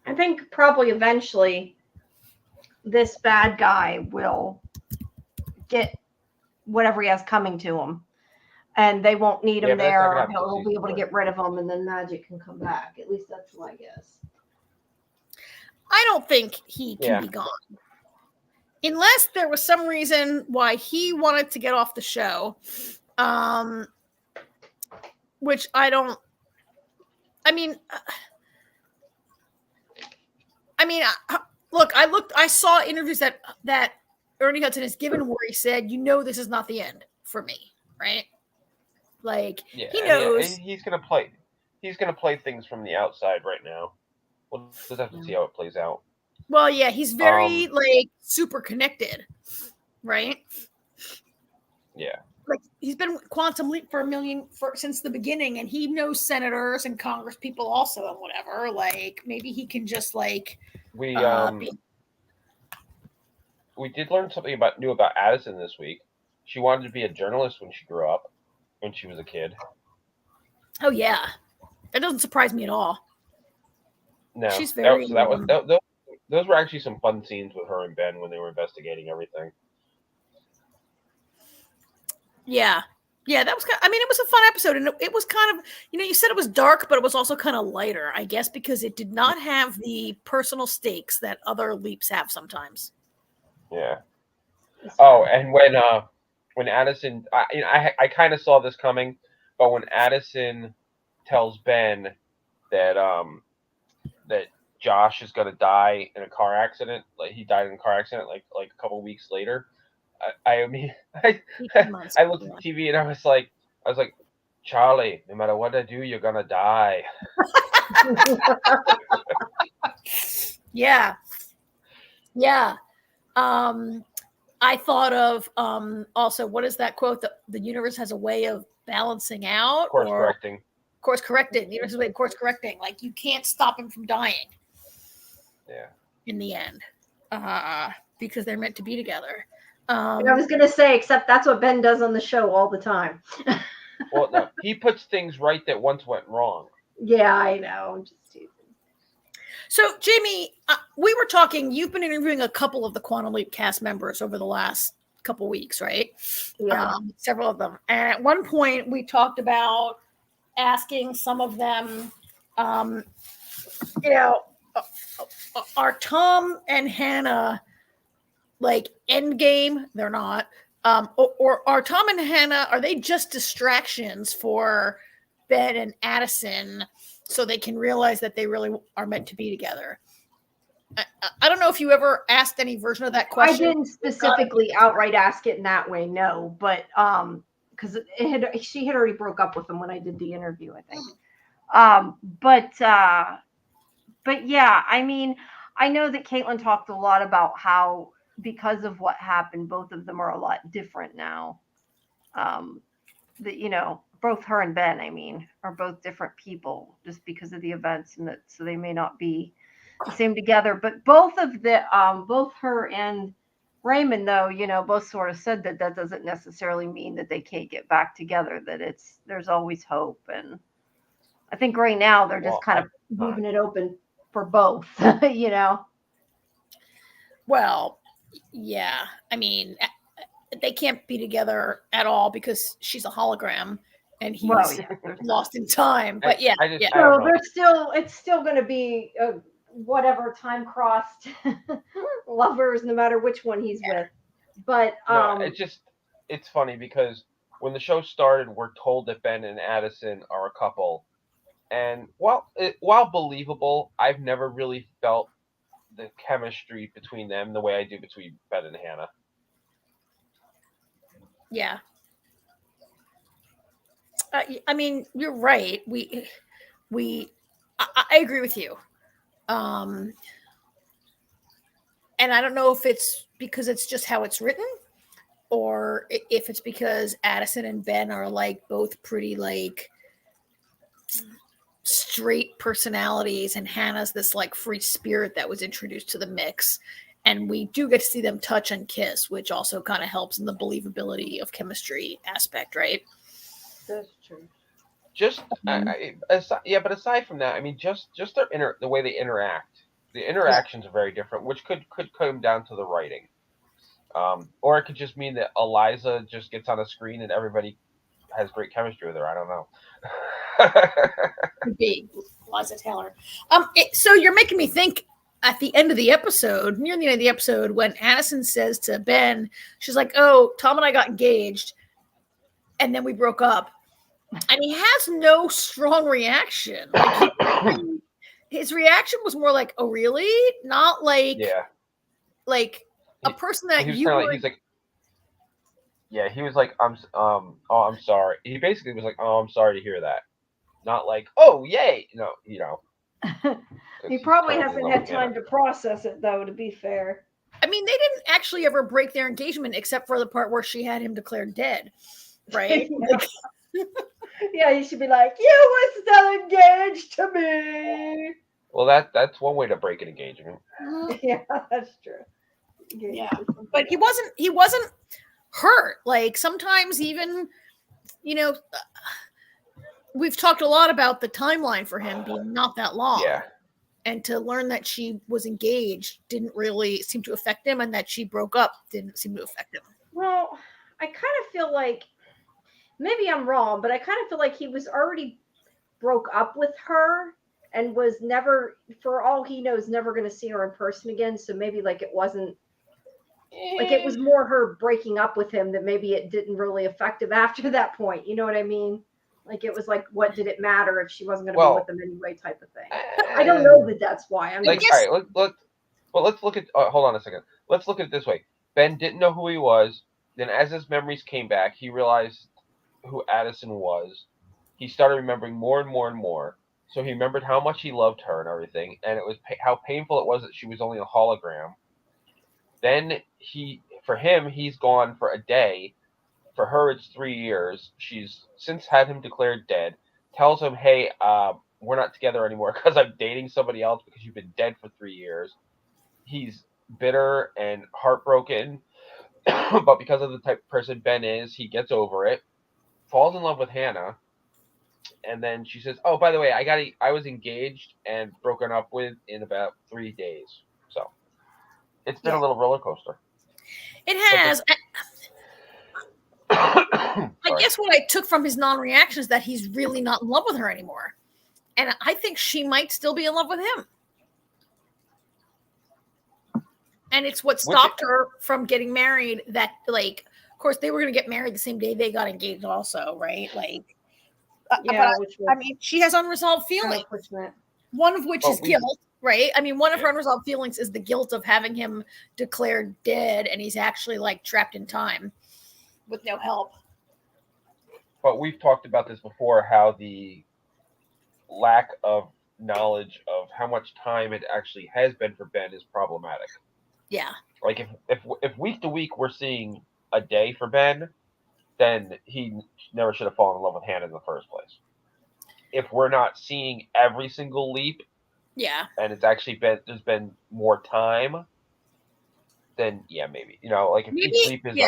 S1: I think probably eventually this bad guy will get whatever he has coming to him. And they won't need him there. Or he'll be able to get rid of him, and then Magic can come back. At least that's my guess.
S2: I don't think he can be gone. Unless there was some reason why he wanted to get off the show. Which I don't. Look, I saw interviews that Ernie Hudson has given where he said, this is not the end for me, right? Like, he knows
S3: he's gonna play things from the outside right now. We'll just have to see how it plays out.
S2: Well, yeah, he's very super connected, right?
S3: Yeah.
S2: Like, he's been Quantum Leap since the beginning, and he knows senators and Congress people also and whatever. Like, maybe he can just
S3: we did learn something new about Addison this week. She wanted to be a journalist when she grew up, when she was a kid.
S2: Oh yeah, that doesn't surprise me at all.
S3: No,
S2: she's very.
S3: Those were actually some fun scenes with her and Ben when they were investigating everything.
S2: Yeah, that was kind of, it was a fun episode, and it was kind of, you said it was dark, but it was also kind of lighter, I guess, because it did not have the personal stakes that other leaps have sometimes.
S3: Yeah. Oh, and when Addison, I kind of saw this coming, but when Addison tells Ben that that Josh is gonna die in a car accident, like he died in a car accident, like a couple weeks later. I looked at the TV and I was like, Charlie, no matter what I do, you're gonna die.
S2: Yeah. I thought of also, what is that quote? The universe has a way of balancing out,
S3: course correcting.
S2: The universe has a way of course correcting. Like, you can't stop him from dying.
S3: Yeah.
S2: In the end, because they're meant to be together.
S1: I was going to say, except that's what Ben does on the show all the time.
S3: Well, no, he puts things right that once went wrong.
S1: Yeah, I know. I'm just teasing.
S2: So, Jamie, we were talking, you've been interviewing a couple of the Quantum Leap cast members over the last couple weeks, right?
S1: Yeah.
S2: Several of them. And at one point, we talked about asking some of them, are Tom and Hannah like endgame? They're not. Or are Tom and Hannah, are they just distractions for Ben and Addison so they can realize that they really are meant to be together? I don't know if you ever asked any version of that question.
S1: I didn't specifically outright ask it in that way, no, but because she had already broke up with him when I did the interview, I think. But yeah, I mean, I know that Caitlin talked a lot about how, because of what happened, both of them are a lot different now. That, both her and Ben, I mean, are both different people just because of the events, and that, so they may not be the same together. But both her and Raymond, though, both sort of said that doesn't necessarily mean that they can't get back together, that there's always hope. And I think right now they're just kind of leaving it open for both,
S2: Well, yeah. I mean, they can't be together at all because she's a hologram and he's lost in time. But yeah.
S1: So it's still going to be whatever time-crossed lovers, no matter which one he's with. But
S3: it's funny because when the show started, we're told that Ben and Addison are a couple, and while believable, I've never really felt the chemistry between them the way I do between Ben and Hannah.
S2: Yeah. I mean, you're right. I agree with you. And I don't know if it's because it's just how it's written, or if it's because Addison and Ben are like both pretty like straight personalities, and Hannah's this like free spirit that was introduced to the mix, and we do get to see them touch and kiss, which also kind of helps in the believability of chemistry aspect, right?
S4: That's true.
S3: Just but aside from that, I mean, just the way they interact, the interactions are very different, which could come down to the writing, or it could just mean that Eliza just gets on a screen and everybody has great chemistry with her. I don't know.
S2: Could be Eliza Taylor. So you're making me think. At the end of the episode, near the end of the episode, when Addison says to Ben, she's like, "Oh, Tom and I got engaged, and then we broke up." And he has no strong reaction. Like his reaction was more like, "Oh, really?" Not like, like a person that
S3: he was like, "Oh, I'm sorry." He basically was like, "Oh, I'm sorry to hear that." Not like, "Oh, yay!"
S4: He probably hasn't had time to process it, though, to be fair.
S2: I mean, they didn't actually ever break their engagement except for the part where she had him declared dead, right?
S4: Yeah, you should be like, "You were still engaged to me."
S3: Well, that's one way to break an engagement.
S4: Yeah, that's true.
S2: Yeah, but he wasn't hurt. Like sometimes even, we've talked a lot about the timeline for him being not that long.
S3: Yeah.
S2: And to learn that she was engaged didn't really seem to affect him, and that she broke up didn't seem to affect him.
S4: Well, I kind of feel like, maybe I'm wrong, but I kind of feel like he was already broke up with her and was never, for all he knows, never going to see her in person again. So maybe like it wasn't, like it was more her breaking up with him that maybe it didn't really affect him after that point. You know what I mean? Like it was like, what did it matter if she wasn't going to be with him anyway, type of thing. I don't know that that's why. I'm
S3: like, all right, let's look at. Hold on a second. Let's look at it this way. Ben didn't know who he was. Then, as his memories came back, he realized who Addison was. He started remembering more and more and more. So he remembered how much he loved her and everything, and it was how painful it was that she was only a hologram. Then for him, he's gone for a day. For her, it's 3 years. She's since had him declared dead. Tells him, "Hey, we're not together anymore because I'm dating somebody else because you've been dead for 3 years." He's bitter and heartbroken, but because of the type of person Ben is, he gets over it. Falls in love with Hannah, and then she says, "Oh, by the way, I was engaged and broken up with in about 3 days." So it's been a little roller coaster.
S2: It has. I guess what I took from his non-reaction is that he's really not in love with her anymore. And I think she might still be in love with him. And it's what stopped her from getting married. That, like, of course, they were going to get married the same day they got engaged also, right? Like,
S4: yeah,
S2: I mean, she has unresolved feelings. One of which is guilt, right? I mean, one of her unresolved feelings is the guilt of having him declared dead, and he's actually, like, trapped in time with no help.
S3: But we've talked about this before, how the lack of knowledge of how much time it actually has been for Ben is problematic.
S2: Yeah.
S3: Like if week to week we're seeing a day for Ben, then he never should have fallen in love with Hannah in the first place. If we're not seeing every single leap, and it's actually there's been more time, then yeah, maybe like if each leap is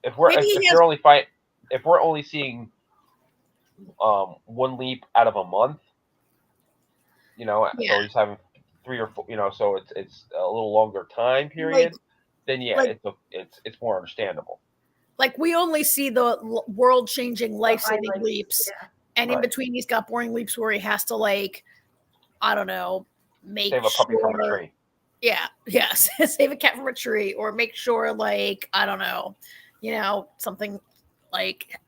S3: if we're only seeing one leap out of a month, so he's having 3 or 4, so it's a little longer time period, then it's more understandable.
S2: Like we only see the world-changing, life-saving leaps, and in between he's got boring leaps where he has to, like, I don't know,
S3: save a puppy from a tree.
S2: Yeah, yes, save a cat from a tree, or make sure, like, I don't know, something like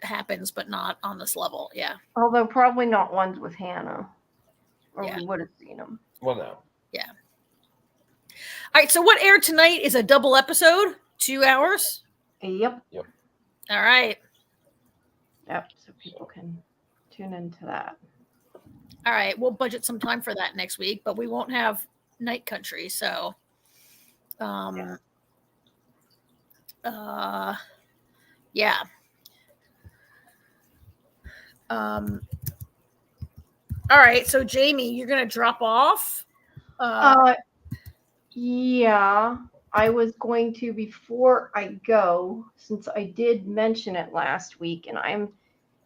S2: happens, but not on this level. Yeah.
S1: Although probably not ones with Hannah, or we would have seen them.
S3: Well, no.
S2: Yeah. All right. So what aired tonight is a double episode, 2 hours.
S1: Yep.
S2: All right.
S1: Yep. So people can tune into that.
S2: All right. We'll budget some time for that next week, but we won't have Night Country. So, Yeah. All right, so Jamie, you're gonna drop off.
S1: Yeah, I was going to before I go, since I did mention it last week, and I'm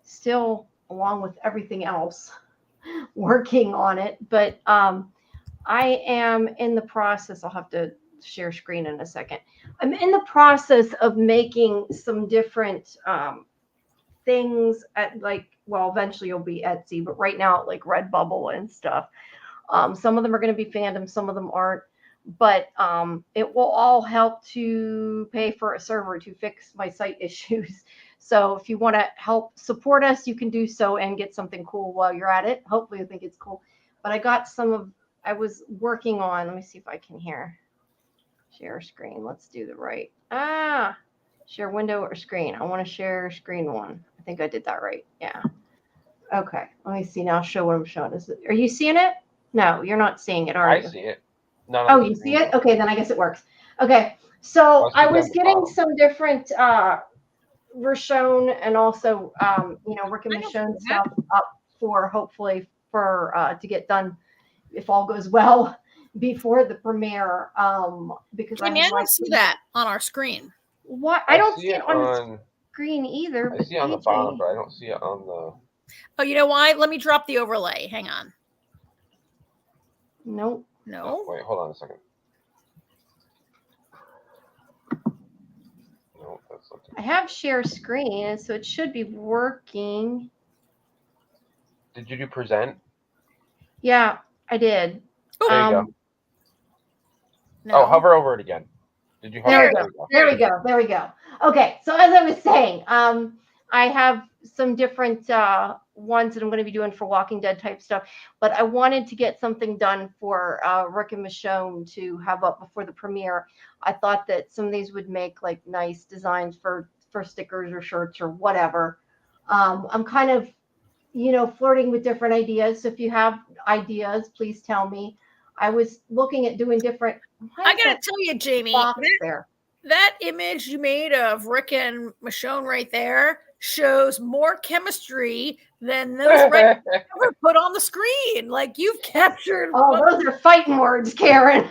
S1: still, along with everything else, working on it. But I am in the process. I'll have to share screen in a second. I'm in the process of making some different things at eventually you'll be Etsy, but right now like Redbubble and stuff. Some of them are going to be Fandom, some of them aren't, but it will all help to pay for a server to fix my site issues. So if you want to help support us, you can do so and get something cool while you're at it. Hopefully you think it's cool. But I was working on, let me see if I can share screen. Let's do the right. Share window or screen. I want to share screen one. I think I did that right. Yeah. Okay. Let me see now. Show what I'm showing. Are you seeing it? No, you're not seeing it, are you?
S3: I see it. No,
S1: Oh, you see it? Okay, then I guess it works. Okay. So I was getting some different were shown and also Rick and Michonne stuff up for hopefully for to get done if all goes well before the premiere. Because
S2: I don't see that on our screen.
S1: What? I don't see it on the screen either.
S3: I see it on the bottom, but I don't see it on the.
S2: Oh, you know why? Let me drop the overlay. Hang on.
S1: Nope.
S2: No.
S3: Oh, wait, hold on a second. No, that's not.
S1: I have share screen, so it should be working.
S3: Did you do present?
S1: Yeah, I did.
S3: There you go.
S2: No.
S3: Oh, hover over it again. Did you hover?
S1: There we go. Okay, so as I was saying, I have some different ones that I'm going to be doing for Walking Dead type stuff, but I wanted to get something done for Rick and Michonne to have up before the premiere. I thought that some of these would make like nice designs for stickers or shirts or whatever. I'm kind of, flirting with different ideas. So if you have ideas, please tell me. I was looking at doing different.
S2: I gotta tell you, Jamie, that image you made of Rick and Michonne right there shows more chemistry than those ever put on the screen. Like you've captured.
S1: Oh, those are fighting words, Karen.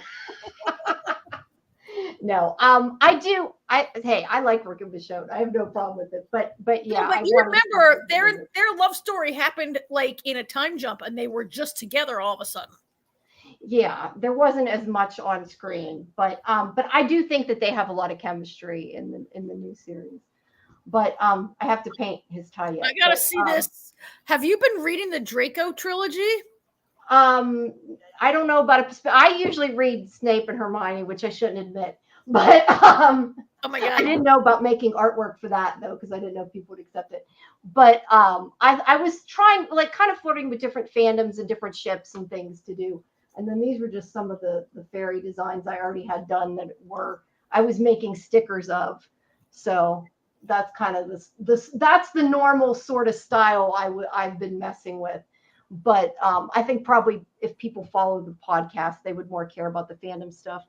S1: No, I do. I like Rick and Michonne. I have no problem with it. But yeah.
S2: No, but you remember their love story happened like in a time jump, and they were just together all of a sudden.
S1: Yeah, there wasn't as much on screen, but I do think that they have a lot of chemistry in the new series. But I have to paint his tie yet.
S2: I gotta see this. Have you been reading the Draco trilogy?
S1: I don't know about it. I usually read Snape and Hermione, which I shouldn't admit. But
S2: oh my god,
S1: I didn't know about making artwork for that though, because I didn't know if people would accept it. But I was trying, like, kind of flirting with different fandoms and different ships and things to do. And then these were just some of the fairy designs I already had done that I was making stickers of. So that's kind of that's the normal sort of style I've been messing with. But I think probably if people follow the podcast, they would more care about the fandom stuff.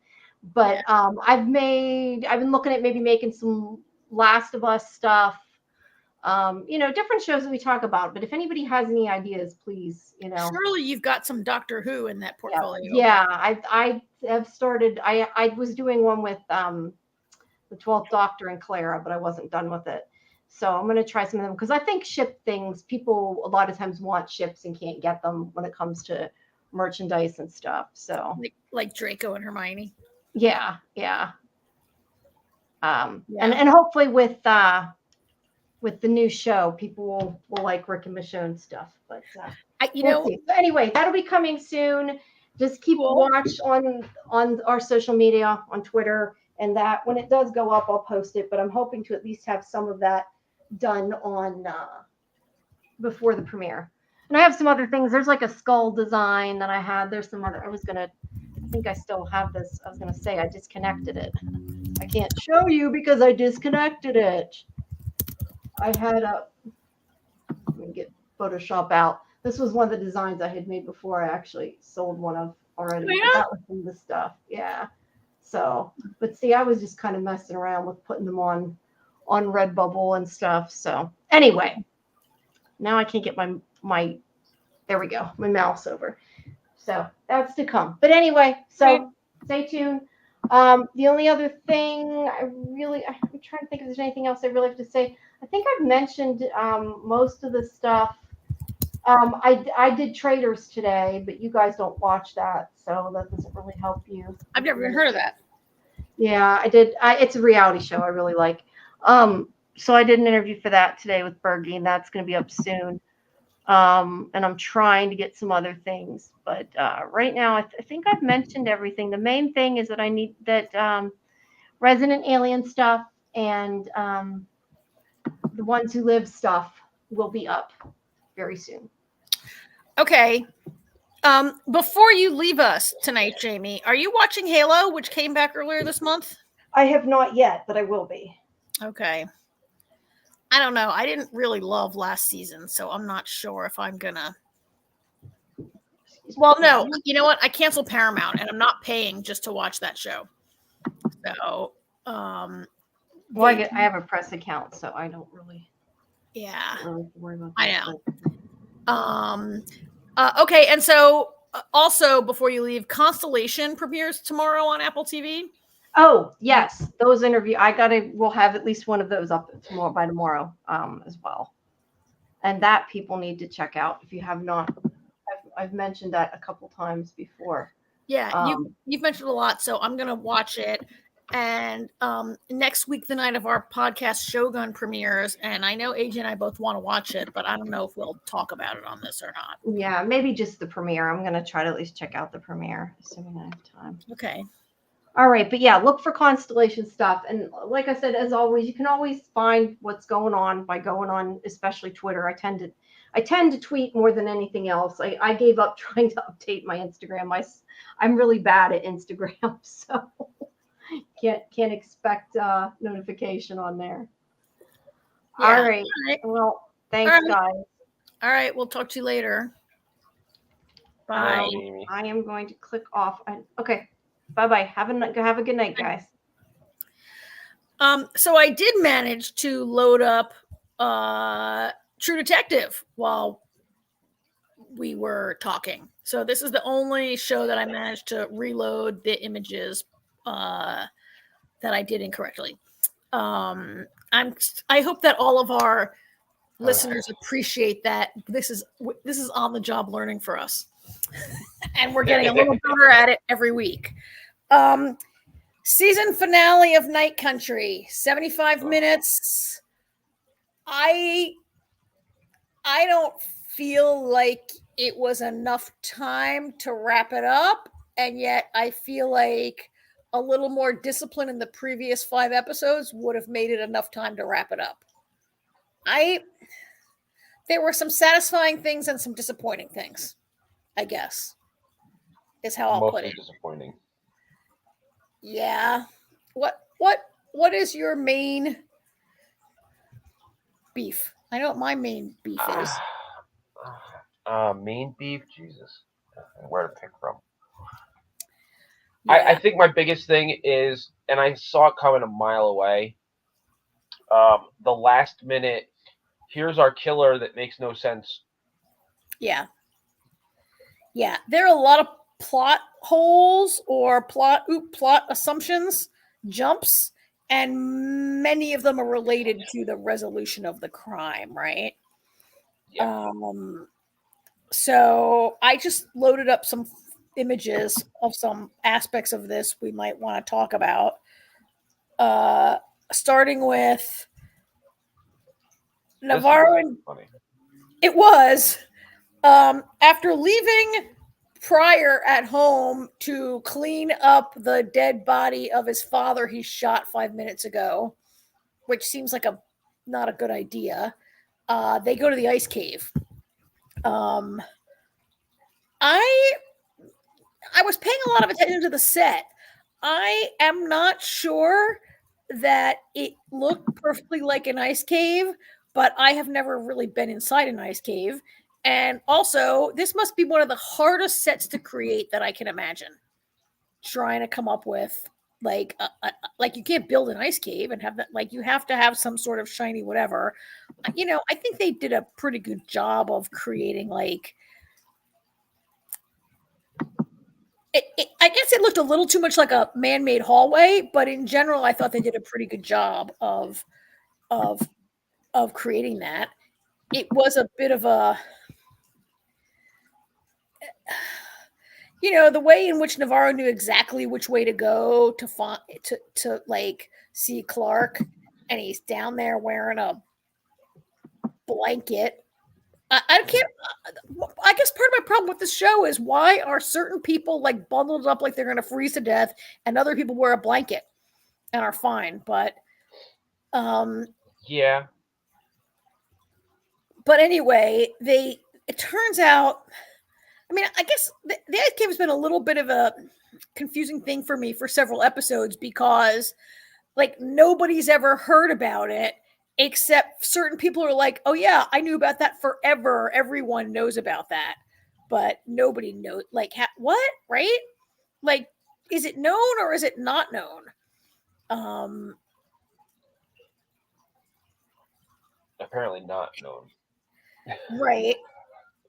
S1: But I've been looking at maybe making some Last of Us stuff. Different shows that we talk about. But if anybody has any ideas, please,
S2: Surely you've got some Doctor Who in that portfolio.
S1: Yeah, I have started. I was doing one with the 12th Doctor and Clara, but I wasn't done with it. So I'm going to try some of them because I think ship things, people a lot of times want ships and can't get them when it comes to merchandise and stuff. So
S2: like Draco and Hermione.
S1: Yeah. And hopefully with the new show, people will like Rick and Michonne stuff. But we'll see. So anyway, that'll be coming soon. Just keep watch on our social media, on Twitter, and that when it does go up, I'll post it. But I'm hoping to at least have some of that done on before the premiere. And I have some other things. There's like a skull design that I had. There's some other. I think I still have this. I was gonna say I disconnected it. I can't show you because I disconnected it. I had let me get Photoshop out. This was one of the designs I had made before I actually sold one of already.
S2: Yeah.
S1: But that was some of the stuff. Yeah. So, but see, I was just kind of messing around with putting them on on Redbubble and stuff. So anyway, now I can't get my there we go, my mouse over. So that's to come. But anyway, so stay tuned. The only other thing I'm trying to think if there's anything else I really have to say. I think I've mentioned most of the stuff. I did Traders today, but you guys don't watch that, so that doesn't really help you.
S2: I've never even heard of that.
S1: Yeah, I did. It's a reality show I really like. So I did an interview for that today with Bergie, and that's going to be up soon. And I'm trying to get some other things, but right now I think I've mentioned everything. The main thing is that I need that Resident Alien stuff and the Ones Who Live stuff will be up very soon.
S2: Okay. Before you leave us tonight, Jamie, are you watching Halo, which came back earlier this month?
S1: I have not yet, but I will be.
S2: Okay. I don't know. I didn't really love last season, so I'm not sure if I'm gonna. Well, no. You know what? I canceled Paramount, and I'm not paying just to watch that show. So,
S1: well, I have a press account, so I don't really.
S2: Yeah.
S1: Worry about that.
S2: I know. Okay, and so also before you leave, Constellation premieres tomorrow on Apple TV.
S1: Oh yes, those we'll have at least one of those up by tomorrow as well, and that people need to check out if you have not. I've mentioned that a couple times before.
S2: Yeah, you've mentioned a lot, so I'm gonna watch it. And next week, the night of our podcast, Shogun premieres, and I know AJ and I both want to watch it, but I don't know if we'll talk about it on this or not.
S1: Yeah, maybe just the premiere. I'm gonna try to at least check out the premiere, assuming I have time.
S2: Okay.
S1: All right, but yeah, look for Constellation stuff. And like I said, as always, you can always find what's going on by going on, especially Twitter. I tend to tweet more than anything else. I gave up trying to update my Instagram. I'm really bad at Instagram, so can't expect notification on there. Yeah. All right. Well, thanks, guys.
S2: All right, we'll talk to you later. Bye.
S1: I am going to click off. Okay. Bye-bye. Have a good night, guys.
S2: So I did manage to load up True Detective while we were talking. So this is the only show that I managed to reload the images that I did incorrectly. I hope that all of our listeners appreciate that this is on the job learning for us. And we're getting a little better at it every week. Season finale of Night Country, 75 minutes. I don't feel like it was enough time to wrap it up, and yet I feel like a little more discipline in the previous 5 episodes would have made it enough time to wrap it up. There were some satisfying things and some disappointing things, I guess, is how I'll put it.
S3: Disappointing.
S2: Yeah. What is your main beef? I know what my main beef is.
S3: Main beef, Jesus, where to pick from?
S2: Yeah.
S3: I think my biggest thing is, and I saw it coming a mile away. The last minute, here's our killer that makes no sense.
S2: Yeah. There are a lot of plot holes or plot assumptions, jumps, and many of them are related to the resolution of the crime, right?
S3: Yeah.
S2: So I just loaded up some images of some aspects of this we might want to talk about. Starting with Navarro. It was after leaving Pryor at home to clean up the dead body of his father he shot 5 minutes ago, which seems like not a good idea. They go to the ice cave. I was paying a lot of attention to the set. I am not sure that it looked perfectly like an ice cave, but I have never really been inside an ice cave. And also, this must be one of the hardest sets to create that I can imagine. Trying to come up with like you can't build an ice cave and have that. Like you have to have some sort of shiny whatever. I think they did a pretty good job of creating like. I guess it looked a little too much like a man-made hallway, but in general, I thought they did a pretty good job of creating that. It was a bit of a, the way in which Navarro knew exactly which way to go to find to like see Clark, and he's down there wearing a blanket. I can't. I guess part of my problem with this show is why are certain people like bundled up like they're going to freeze to death, and other people wear a blanket and are fine. But
S3: yeah.
S2: But anyway, it turns out. I mean, I guess the ice cave has been a little bit of a confusing thing for me for several episodes because, like, nobody's ever heard about it. Except certain people are like, oh, yeah, I knew about that forever. Everyone knows about that. But nobody knows. Like, what? Right? Like, is it known or is it not known?
S3: Apparently not known.
S2: Right.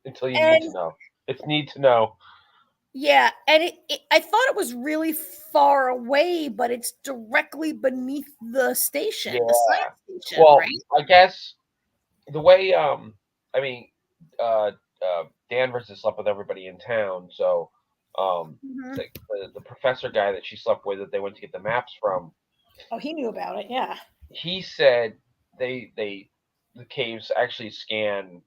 S3: Until you need to know. It's need to know.
S2: Yeah, and I thought it was really far away, but it's directly beneath the station, the science station,
S3: well,
S2: right?
S3: I guess the way Danvers has slept with everybody in town, so the professor guy that she slept with that they went to get the maps from.
S2: Oh, he knew about it, yeah.
S3: He said the caves actually scan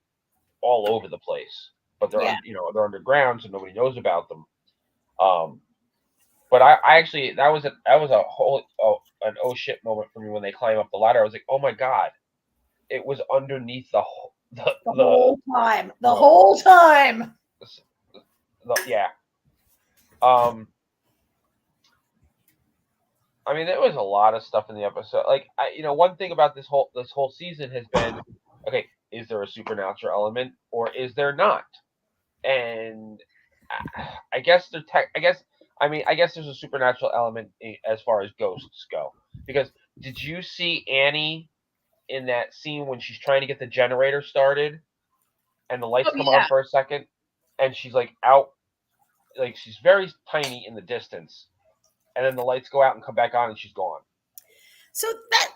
S3: all over the place, but they're they're underground, so nobody knows about them. But I actually that was a whole an oh shit moment for me when they climb up the ladder. I was like, oh my god, it was underneath the
S2: whole time. The whole time.
S3: Yeah. I mean, there was a lot of stuff in the episode. Like, one thing about this whole season has been, okay, is there a supernatural element or is there not? And I guess there's a supernatural element as far as ghosts go. Because did you see Annie in that scene when she's trying to get the generator started, and the lights come on for a second, and she's like out, like she's very tiny in the distance, and then the lights go out and come back on, and she's gone.
S2: So that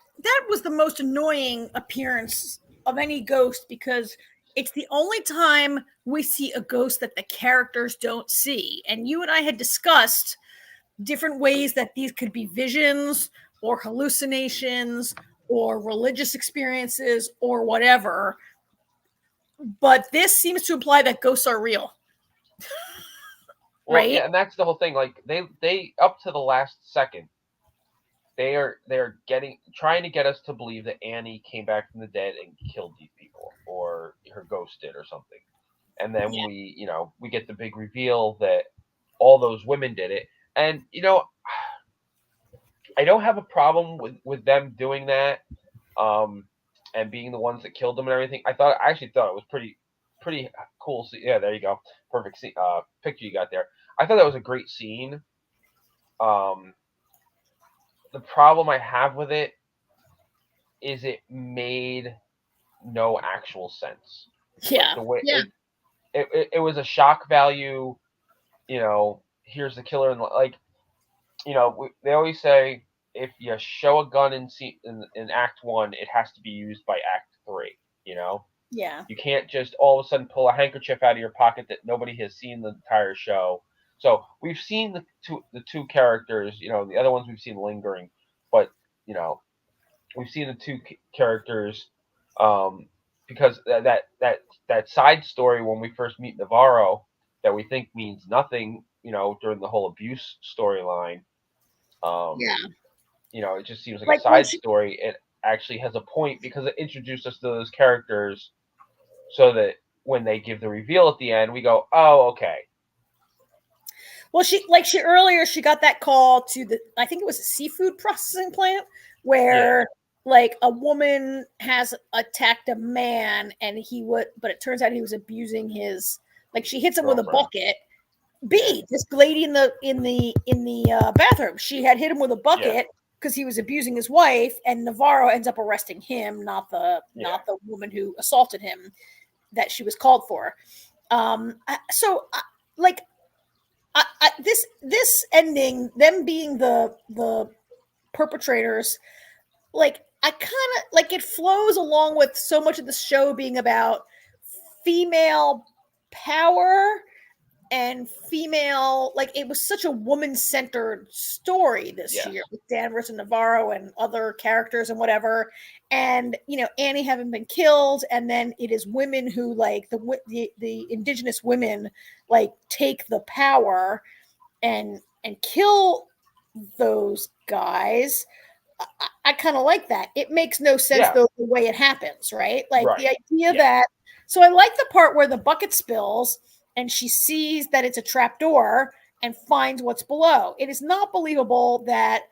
S2: was the most annoying appearance of any ghost because it's the only time we see a ghost that the characters don't see. And you and I had discussed different ways that these could be visions or hallucinations or religious experiences or whatever. But this seems to imply that ghosts are real.
S3: Well,
S2: right?
S3: Yeah, and that's the whole thing. Like they up to the last second, they're trying to get us to believe that Annie came back from the dead and killed these people, or her ghost did, or something. And then we get the big reveal that all those women did it. And I don't have a problem with them doing that, and being the ones that killed them and everything. I actually thought it was pretty cool. Yeah, there you go, perfect picture you got there. I thought that was a great scene. The problem I have with it is it made no actual sense.
S2: Yeah.
S3: Like the way it was a shock value. Here's the killer, and like, they always say if you show a gun in Act 1, it has to be used by Act 3.
S2: Yeah.
S3: You can't just all of a sudden pull a handkerchief out of your pocket that nobody has seen the entire show. So we've seen the two characters, the other ones we've seen lingering, but we've seen the two characters, because that side story when we first meet Navarro that we think means nothing, during the whole abuse storyline. It just seems like a side story. It actually has a point because it introduced us to those characters, so that when they give the reveal at the end, we go, "Oh, okay."
S2: Well, she got that call to I think it was a seafood processing plant where like a woman has attacked a man, and but it turns out he was abusing his, like, she hits him with a bucket, B, this lady in the bathroom. She had hit him with a bucket because he was abusing his wife, and Navarro ends up arresting him, not the woman who assaulted him that she was called for. This ending, them being the perpetrators, like I kind of like it flows along with so much of the show being about female power and female, like it was such a woman-centered story this year with Danvers and Navarro and other characters and whatever, and Annie having been killed, and then it is women who like the indigenous women like take the power and kill those guys. I kind of like that. It makes no sense though the way it happens, right? Like the idea that. So I like the part where the bucket spills and she sees that it's a trap door and finds what's below. It is not believable that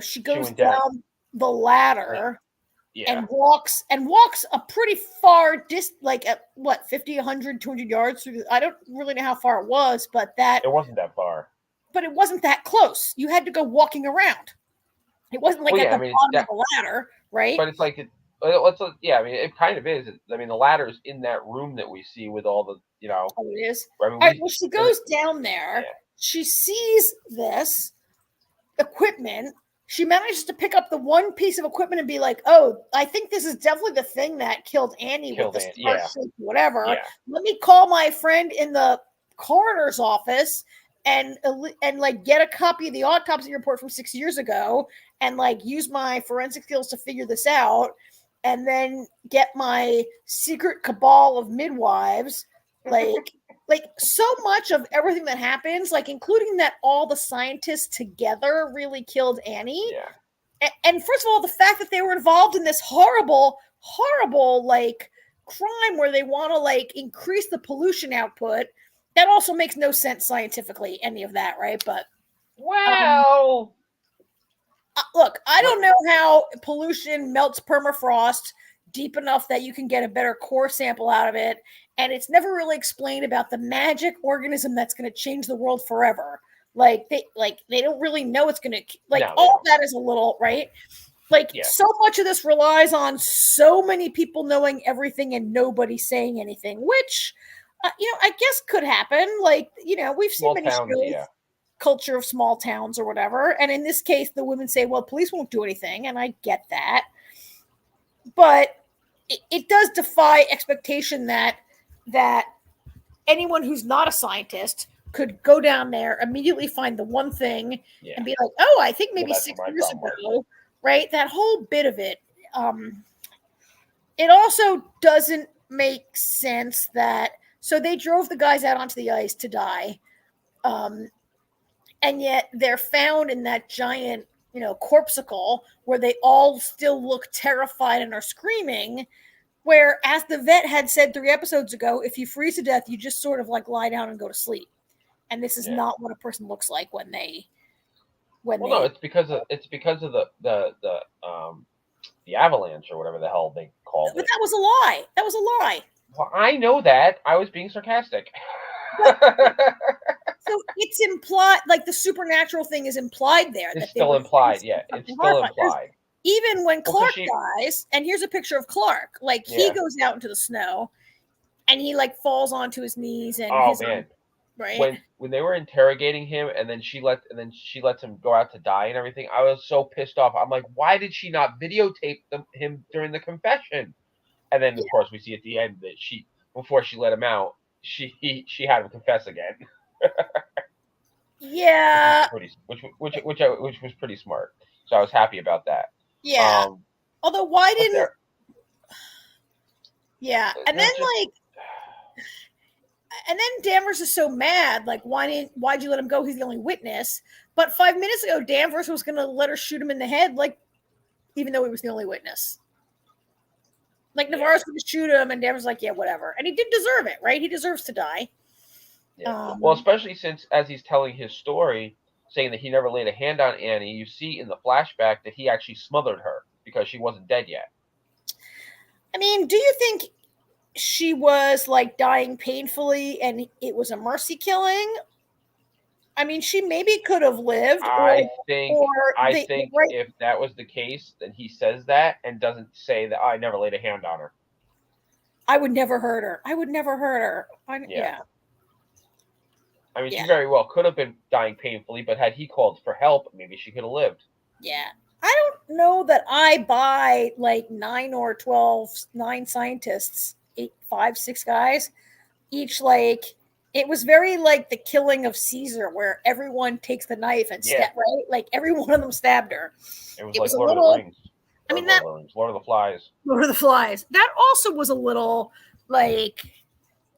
S2: she goes down the ladder and walks a pretty far like at what 50, 100, 200 yards through. I don't really know how far it was, but it
S3: wasn't that far.
S2: But it wasn't that close. You had to go walking around. It wasn't like at the bottom of the ladder, right?
S3: But it's like it kind of is. I mean, the ladder's in that room that we see with all the, Oh,
S2: it is. All right, well, she goes down there. Yeah. She sees this equipment. She manages to pick up the one piece of equipment and be like, "Oh, I think this is definitely the thing that killed Annie with the star shape, whatever. Yeah. Let me call my friend in the coroner's office and like get a copy of the autopsy report from 6 years ago and like use my forensic skills to figure this out, and then get my secret cabal of midwives." Like so much of everything that happens, like including that all the scientists together really killed Annie. Yeah. And first of all, the fact that they were involved in this horrible like crime where they want to like increase the pollution output, that also makes no sense scientifically, any of that, right? But look, I don't know how pollution melts permafrost deep enough that you can get a better core sample out of it. And it's never really explained about the magic organism that's going to change the world forever. Like they don't really know it's going to all that is a little right. So much of this relies on so many people knowing everything and nobody saying anything, which I guess could happen. Like we've seen many shows, culture of small towns or whatever. And in this case, the women say, "Well, police won't do anything," and I get that, but it does defy expectation that anyone who's not a scientist could go down there, immediately find the one thing and be like, "Oh, I think maybe 6 years ago," right? That whole bit of it. It also doesn't make sense that, so they drove the guys out onto the ice to die. And yet they're found in that giant, corpsicle where they all still look terrified and are screaming. Where, as the vet had said 3 episodes ago, if you freeze to death, you just sort of like lie down and go to sleep. And this is not what a person looks like when they.
S3: No, it's because of the avalanche or whatever the hell they called it.
S2: But that was a lie. That was a lie.
S3: Well, I know that. I was being sarcastic.
S2: So it's implied, like the supernatural thing is implied there.
S3: It's still implied. Yeah, it's still implied.
S2: Even when Clark dies, and here's a picture of Clark, like he goes out into the snow and he like falls onto his knees and right.
S3: When they were interrogating him and then she lets him go out to die and everything, I was so pissed off. I'm like, why did she not videotape him during the confession? And then of course we see at the end that before she let him out, she had him confess again.
S2: Yeah.
S3: Which was pretty smart. So I was happy about that.
S2: Yeah. Although why didn't? Yeah, and then and then Danvers is so mad. Like, why'd you let him go? He's the only witness. But 5 minutes ago, Danvers was going to let her shoot him in the head, like, even though he was the only witness. Like Navarro's going to shoot him, and Danvers was like, yeah, whatever. And he did deserve it, right? He deserves to die.
S3: Yeah. Well, especially since as he's telling his story, saying that he never laid a hand on Annie, you see in the flashback that he actually smothered her because she wasn't dead yet.
S2: I mean, do you think she was like dying painfully and it was a mercy killing. I mean, she maybe could have lived.
S3: I think
S2: right,
S3: if that was the case, then he says that and doesn't say that I never laid a hand on her.
S2: I would never hurt her. I would never hurt her. Yeah.
S3: I mean, she very well could have been dying painfully, but had he called for help, maybe she could have lived.
S2: Yeah. I don't know that I buy like 9 scientists, 8, 5, 6 guys, each like, it was very like the killing of Caesar, where everyone takes the knife and stab, right? Like every one of them stabbed her.
S3: It was like Lord of the Rings.
S2: I mean,
S3: Lord of the Flies.
S2: Lord of the Flies. That also was a little like,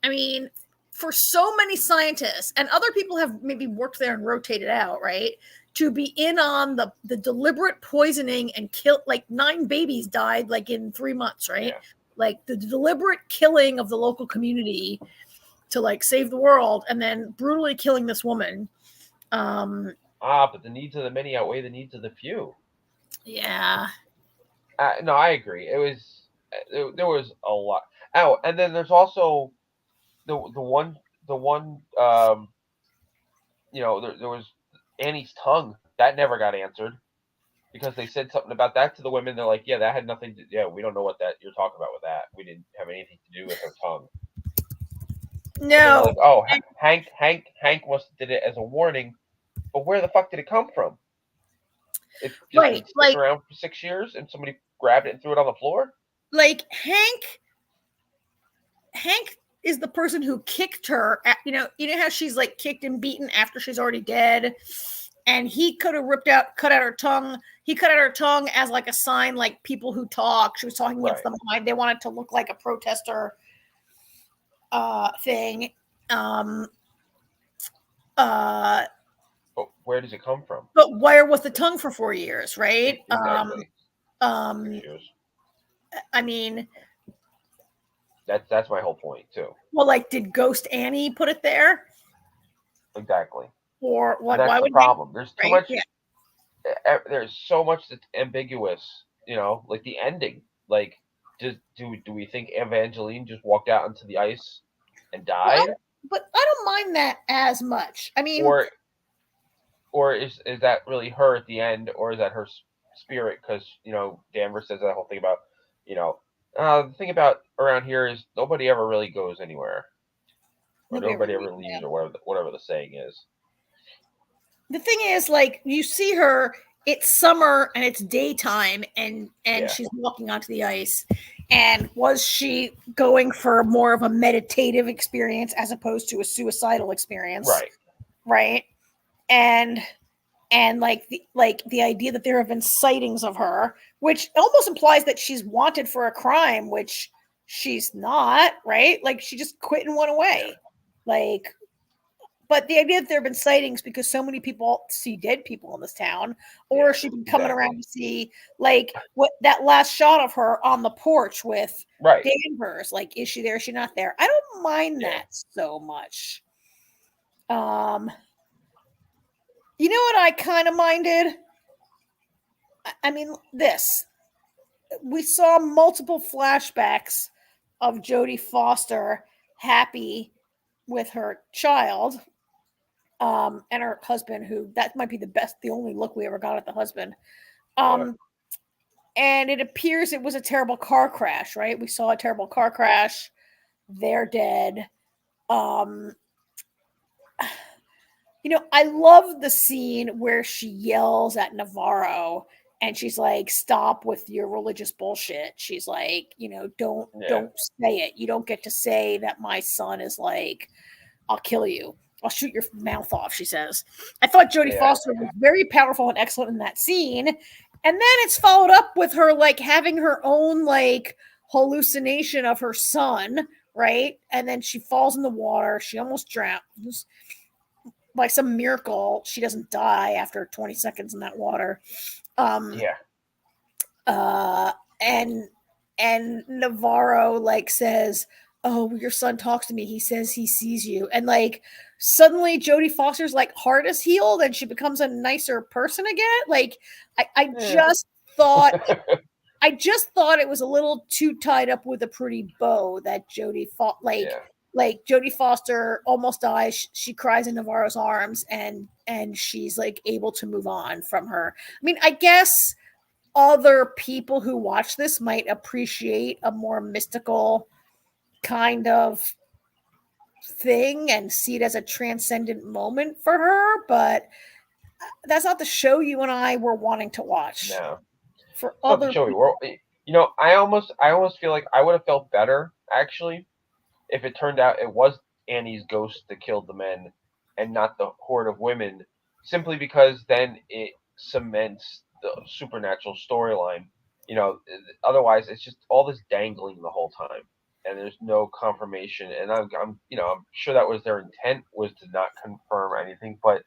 S2: I mean, for so many scientists, and other people have maybe worked there and rotated out, right? To be in on the deliberate poisoning and kill, like 9 babies died like in 3 months, right? Yeah. Like the deliberate killing of the local community to like save the world, and then brutally killing this woman.
S3: But the needs of the many outweigh the needs of the few.
S2: Yeah.
S3: No, I agree. There was a lot. Oh, and then there's also the one there was Annie's tongue that never got answered because they said something about that to the women. They're like, yeah, that had nothing to. We don't know what that you're talking about with that. We didn't have anything to do with her tongue.
S2: No.
S3: Like, oh, Hank must have did it as a warning, but where the fuck did it come from? It just been sitting around for 6 years, and somebody grabbed it and threw it on the floor.
S2: Like Hank is the person who kicked her. You know how she's like kicked and beaten after she's already dead, and he could have cut out her tongue. He cut out her tongue as like a sign, like people who talk. She was talking against the mind. They wanted to look like a protester. Thing.
S3: But where does it come from?
S2: But where was the tongue for 4 years, right?
S3: Exactly.
S2: I mean,
S3: that's my whole point too.
S2: Well, like, did Ghost Annie put it there?
S3: Exactly.
S2: Or what?
S3: That's
S2: why
S3: the
S2: would
S3: problem? There's too much.
S2: Yeah.
S3: There's so much that's ambiguous. Like the ending. Like, do we think Evangeline just walked out onto the ice and died?
S2: Well, but I don't mind that as much. I mean,
S3: or is that really her at the end, or is that her spirit? Because Danvers says that whole thing about the thing about around here is nobody ever really goes anywhere, or nobody ever leaves, or whatever the saying is.
S2: The thing is, like, you see her. It's summer and it's daytime, and she's walking onto the ice. And was she going for more of a meditative experience as opposed to a suicidal experience? Right. And like the idea that there have been sightings of her, which almost implies that she's wanted for a crime, which she's not, right? Like, she just quit and went away. Like, but the idea that there have been sightings because so many people see dead people in this town, or she's been coming around to see, like, what that last shot of her on the porch with Danvers. Like, is she there? Is she not there? I don't mind that so much. You know what I kind of minded? I mean, we saw multiple flashbacks of Jodie Foster happy with her child. And her husband, who that might be the only look we ever got at the husband. And it appears it was a terrible car crash, right? We saw a terrible car crash. They're dead. I love the scene where she yells at Navarro and she's like, stop with your religious bullshit. She's like, don't say it. You don't get to say that my son is like, I'll kill you. I'll shoot your mouth off, she says. I thought Jodie Foster was very powerful and excellent in that scene. And then it's followed up with her, like, having her own, like, hallucination of her son, right? And then she falls in the water. She almost drowns. By some miracle, she doesn't die after 20 seconds in that water. And Navarro, like, says, oh, your son talks to me. He says he sees you. And, like, suddenly Jodie Foster's, like, heart is healed and she becomes a nicer person again. Like, I just thought I just thought it was a little too tied up with a pretty bow that Jodie fought like Jodie Foster almost dies. She cries in Navarro's arms and she's like able to move on from her. I mean, I guess other people who watch this might appreciate a more mystical kind of thing and see it as a transcendent moment for her, but that's not the show you and I were wanting to watch.
S3: No.
S2: For
S3: Not
S2: other
S3: the show we were. You know, I almost feel like I would have felt better actually if it turned out it was Annie's ghost that killed the men and not the horde of women, simply because then it cements the supernatural storyline. You know, otherwise it's just all this dangling the whole time, and there's no confirmation. And I'm sure that was their intent, was to not confirm anything, but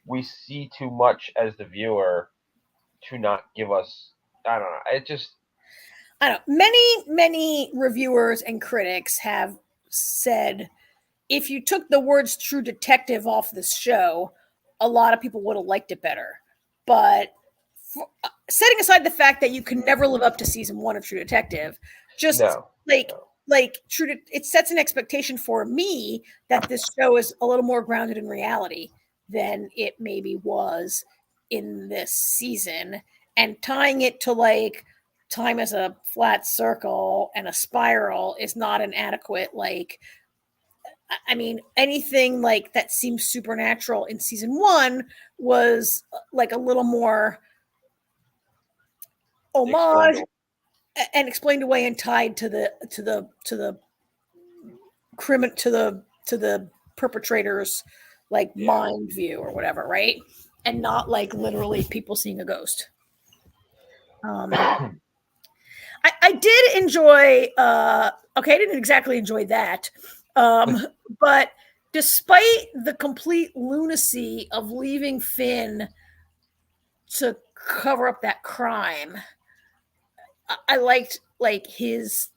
S3: we see too much as the viewer to not give us. I don't know. It just.
S2: I don't know. Many reviewers and critics have said if you took the words True Detective off this show, a lot of people would have liked it better. But setting aside the fact that you can never live up to season 1 of True Detective, just it sets an expectation for me that this show is a little more grounded in reality than it maybe was in this season, and tying it to like time as a flat circle and a spiral is not an adequate, like, I mean, anything like that seems supernatural in season 1 was like a little more homage and explained away and tied to the criminal, to the perpetrator's like mind view or whatever, right? And not like literally people seeing a ghost. I did enjoy I didn't exactly enjoy that. But despite the complete lunacy of leaving Finn to cover up that crime, I liked like his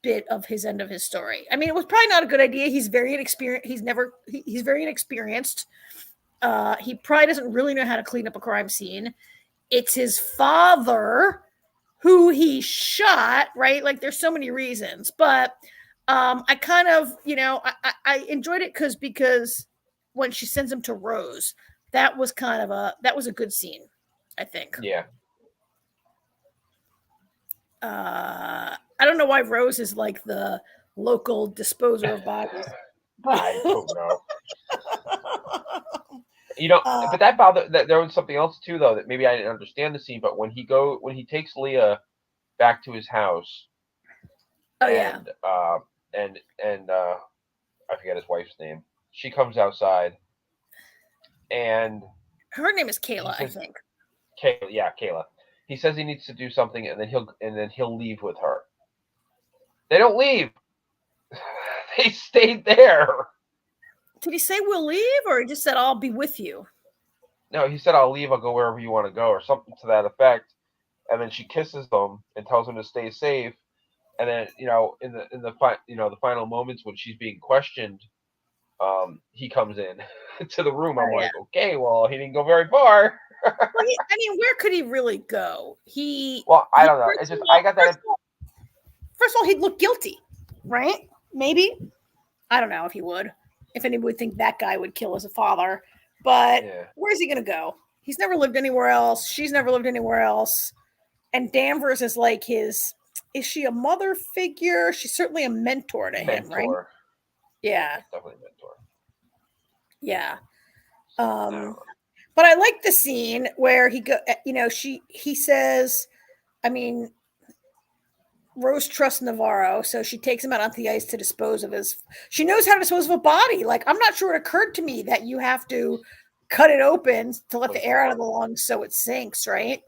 S2: bit of his end of his story. I mean, it was probably not a good idea. He's very inexperienced. He's very inexperienced. He probably doesn't really know how to clean up a crime scene. It's his father who he shot, right? Like, there's so many reasons, but I kind of, I enjoyed it because when she sends him to Rose, that was a good scene, I think.
S3: Yeah.
S2: I don't know why Rose is like the local disposer of bodies.
S3: I don't know. But that bothered. That there was something else too, though, that maybe I didn't understand the scene. But when he takes Leah back to his house, I forget his wife's name. She comes outside, and
S2: her name is Kayla, I think.
S3: Kayla. He says he needs to do something, and then he'll leave with her. They don't leave. They stayed there.
S2: Did he say we'll leave, or he just said I'll be with you?
S3: No, he said I'll leave. I'll go wherever you want to go, or something to that effect. And then she kisses him and tells him to stay safe. And then in the final moments when she's being questioned, he comes in to the room. I'm like, okay, well, he didn't go very far.
S2: Well, I mean, where could he really go?
S3: I don't know. It's just I got that.
S2: First of all, he'd look guilty, right? Maybe. I don't know if he would. If anyone would think that guy would kill as a father. But where's he going to go? He's never lived anywhere else. She's never lived anywhere else. And Danvers is like is she a mother figure? She's certainly a mentor to him, right? Yeah.
S3: Definitely a mentor.
S2: Yeah. But I like the scene where he says, I mean, Rose trusts Navarro, so she takes him out onto the ice to dispose of she knows how to dispose of a body. Like, I'm not sure it occurred to me that you have to cut it open to let the air out of the lungs so it sinks, right?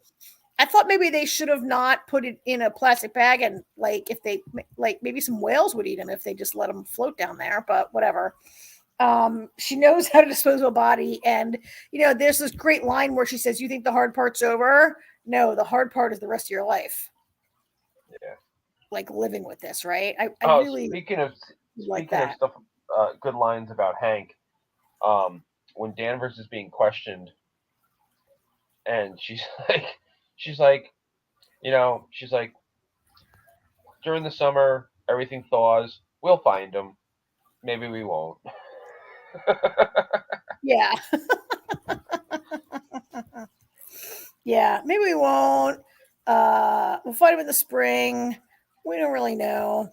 S2: I thought maybe they should have not put it in a plastic bag, and maybe some whales would eat him if they just let him float down there, but whatever. She knows how to dispose of a body, and there's this great line where she says, "You think the hard part's over? No, the hard part is the rest of your life."
S3: Yeah.
S2: Like living with this, right? I really
S3: speaking of
S2: that.
S3: Stuff, good lines about Hank. When Danvers is being questioned, and she's like, during the summer, everything thaws. We'll find them. Maybe we won't.
S2: Yeah. Yeah, maybe we won't. We'll find him in the spring. We don't really know.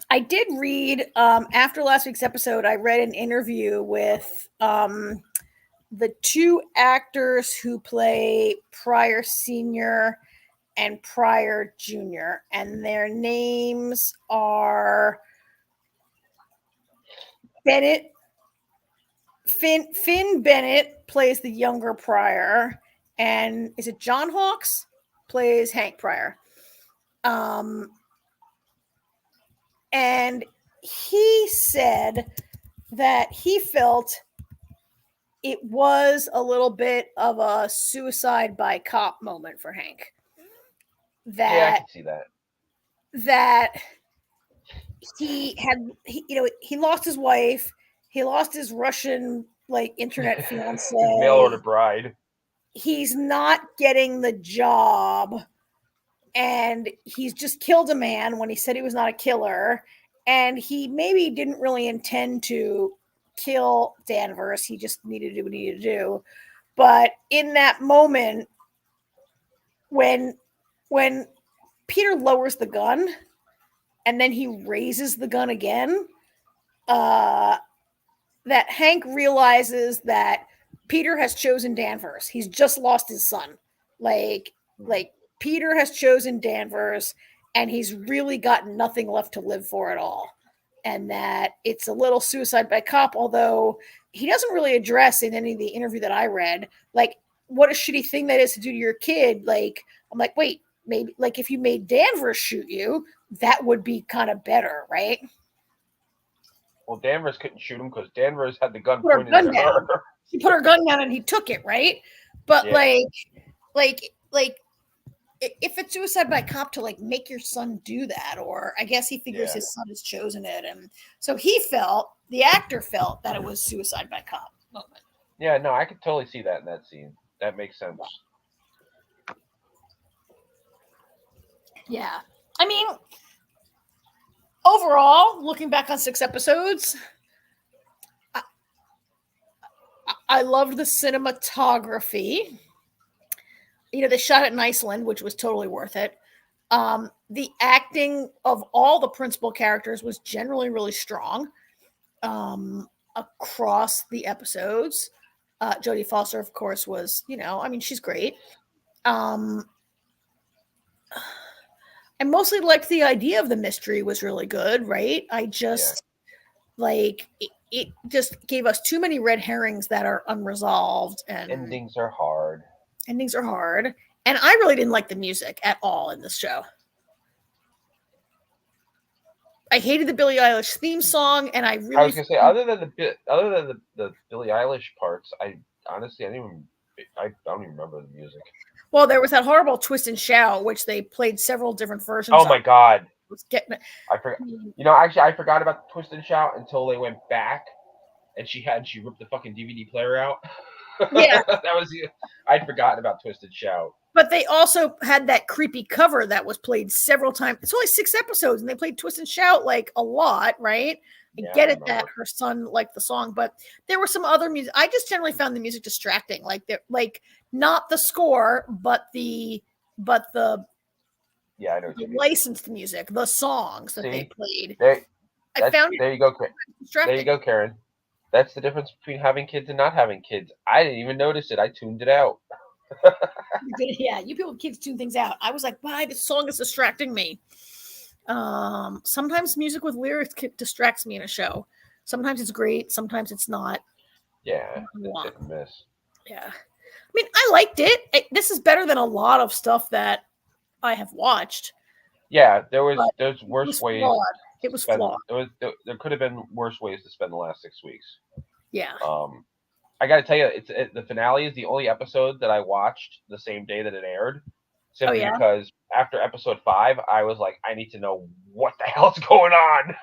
S2: I did read after last week's episode, I read an interview with the two actors who play Pryor Sr. and Pryor Jr., and their names are Bennett. Finn Bennett plays the younger Pryor, and is it John Hawkes plays Hank Pryor? And he said that he felt it was a little bit of a suicide by cop moment for Hank.
S3: Yeah, I can see that.
S2: That he lost his wife, he lost his Russian internet fiance,
S3: his mail order bride.
S2: He's not getting the job, and he's just killed a man when he said he was not a killer, and he maybe didn't really intend to kill Danvers. He just needed to do what he needed to do. But in that moment, when Peter lowers the gun and then he raises the gun again, that Hank realizes that Peter has chosen Danvers. He's just lost his son. Like Peter has chosen Danvers, and he's really got nothing left to live for at all. And that it's a little suicide by cop, although he doesn't really address in any of the interview that I read, what a shitty thing that is to do to your kid. I'm like, wait, maybe if you made Danvers shoot you, that would be kind of better, right?
S3: Well, Danvers couldn't shoot him because Danvers had the gun pointed at her.
S2: She put her gun down and he took it, right? But
S3: yeah.
S2: If it's suicide by cop to make your son do that, or I guess he figures his son has chosen it, and so the actor felt that it was suicide by cop moment.
S3: Yeah, no, I could totally see that in that scene. That makes sense.
S2: Yeah. I mean, overall, looking back on 6 episodes, I loved the cinematography. They shot it in Iceland, which was totally worth it. The acting of all the principal characters was generally really strong across the episodes. Jodie Foster, of course, was, she's great. I mostly liked the idea of the mystery was really good, right? I just it just gave us too many red herrings that are unresolved, and
S3: endings are hard.
S2: And I really didn't like the music at all in this show. I hated the Billie Eilish theme song, and I was
S3: gonna say other than the Billie Eilish parts, I honestly don't even remember the music.
S2: Well, there was that horrible Twist and Shout, which they played several different versions.
S3: Oh my god!
S2: I
S3: forgot. Actually, I forgot about the Twist and Shout until they went back, and she ripped the fucking DVD player out.
S2: Yeah,
S3: I'd forgotten about Twist and Shout.
S2: But they also had that creepy cover that was played several times. It's only 6 episodes, and they played Twist and Shout a lot, right? I get it that her son liked the song, but there were some other music. I just generally found the music distracting, not the score, but the
S3: I know
S2: licensed music, the songs that they played.
S3: There you go, Karen. That's the difference between having kids and not having kids. I didn't even notice it. I tuned it out.
S2: Yeah, you people with kids tune things out. I was like, why? This song is distracting me. Sometimes music with lyrics distracts me in a show. Sometimes it's great. Sometimes it's not.
S3: Yeah, it's hit and miss.
S2: Yeah. I mean, I liked it. This is better than a lot of stuff that I have watched.
S3: Yeah, there's worse ways.
S2: It was flawed.
S3: There could have been worse ways to spend the last 6 weeks.
S2: Yeah.
S3: I got to tell you, the finale is the only episode that I watched the same day that it aired. Simply because after episode 5, I was like, I need to know what the hell's going on.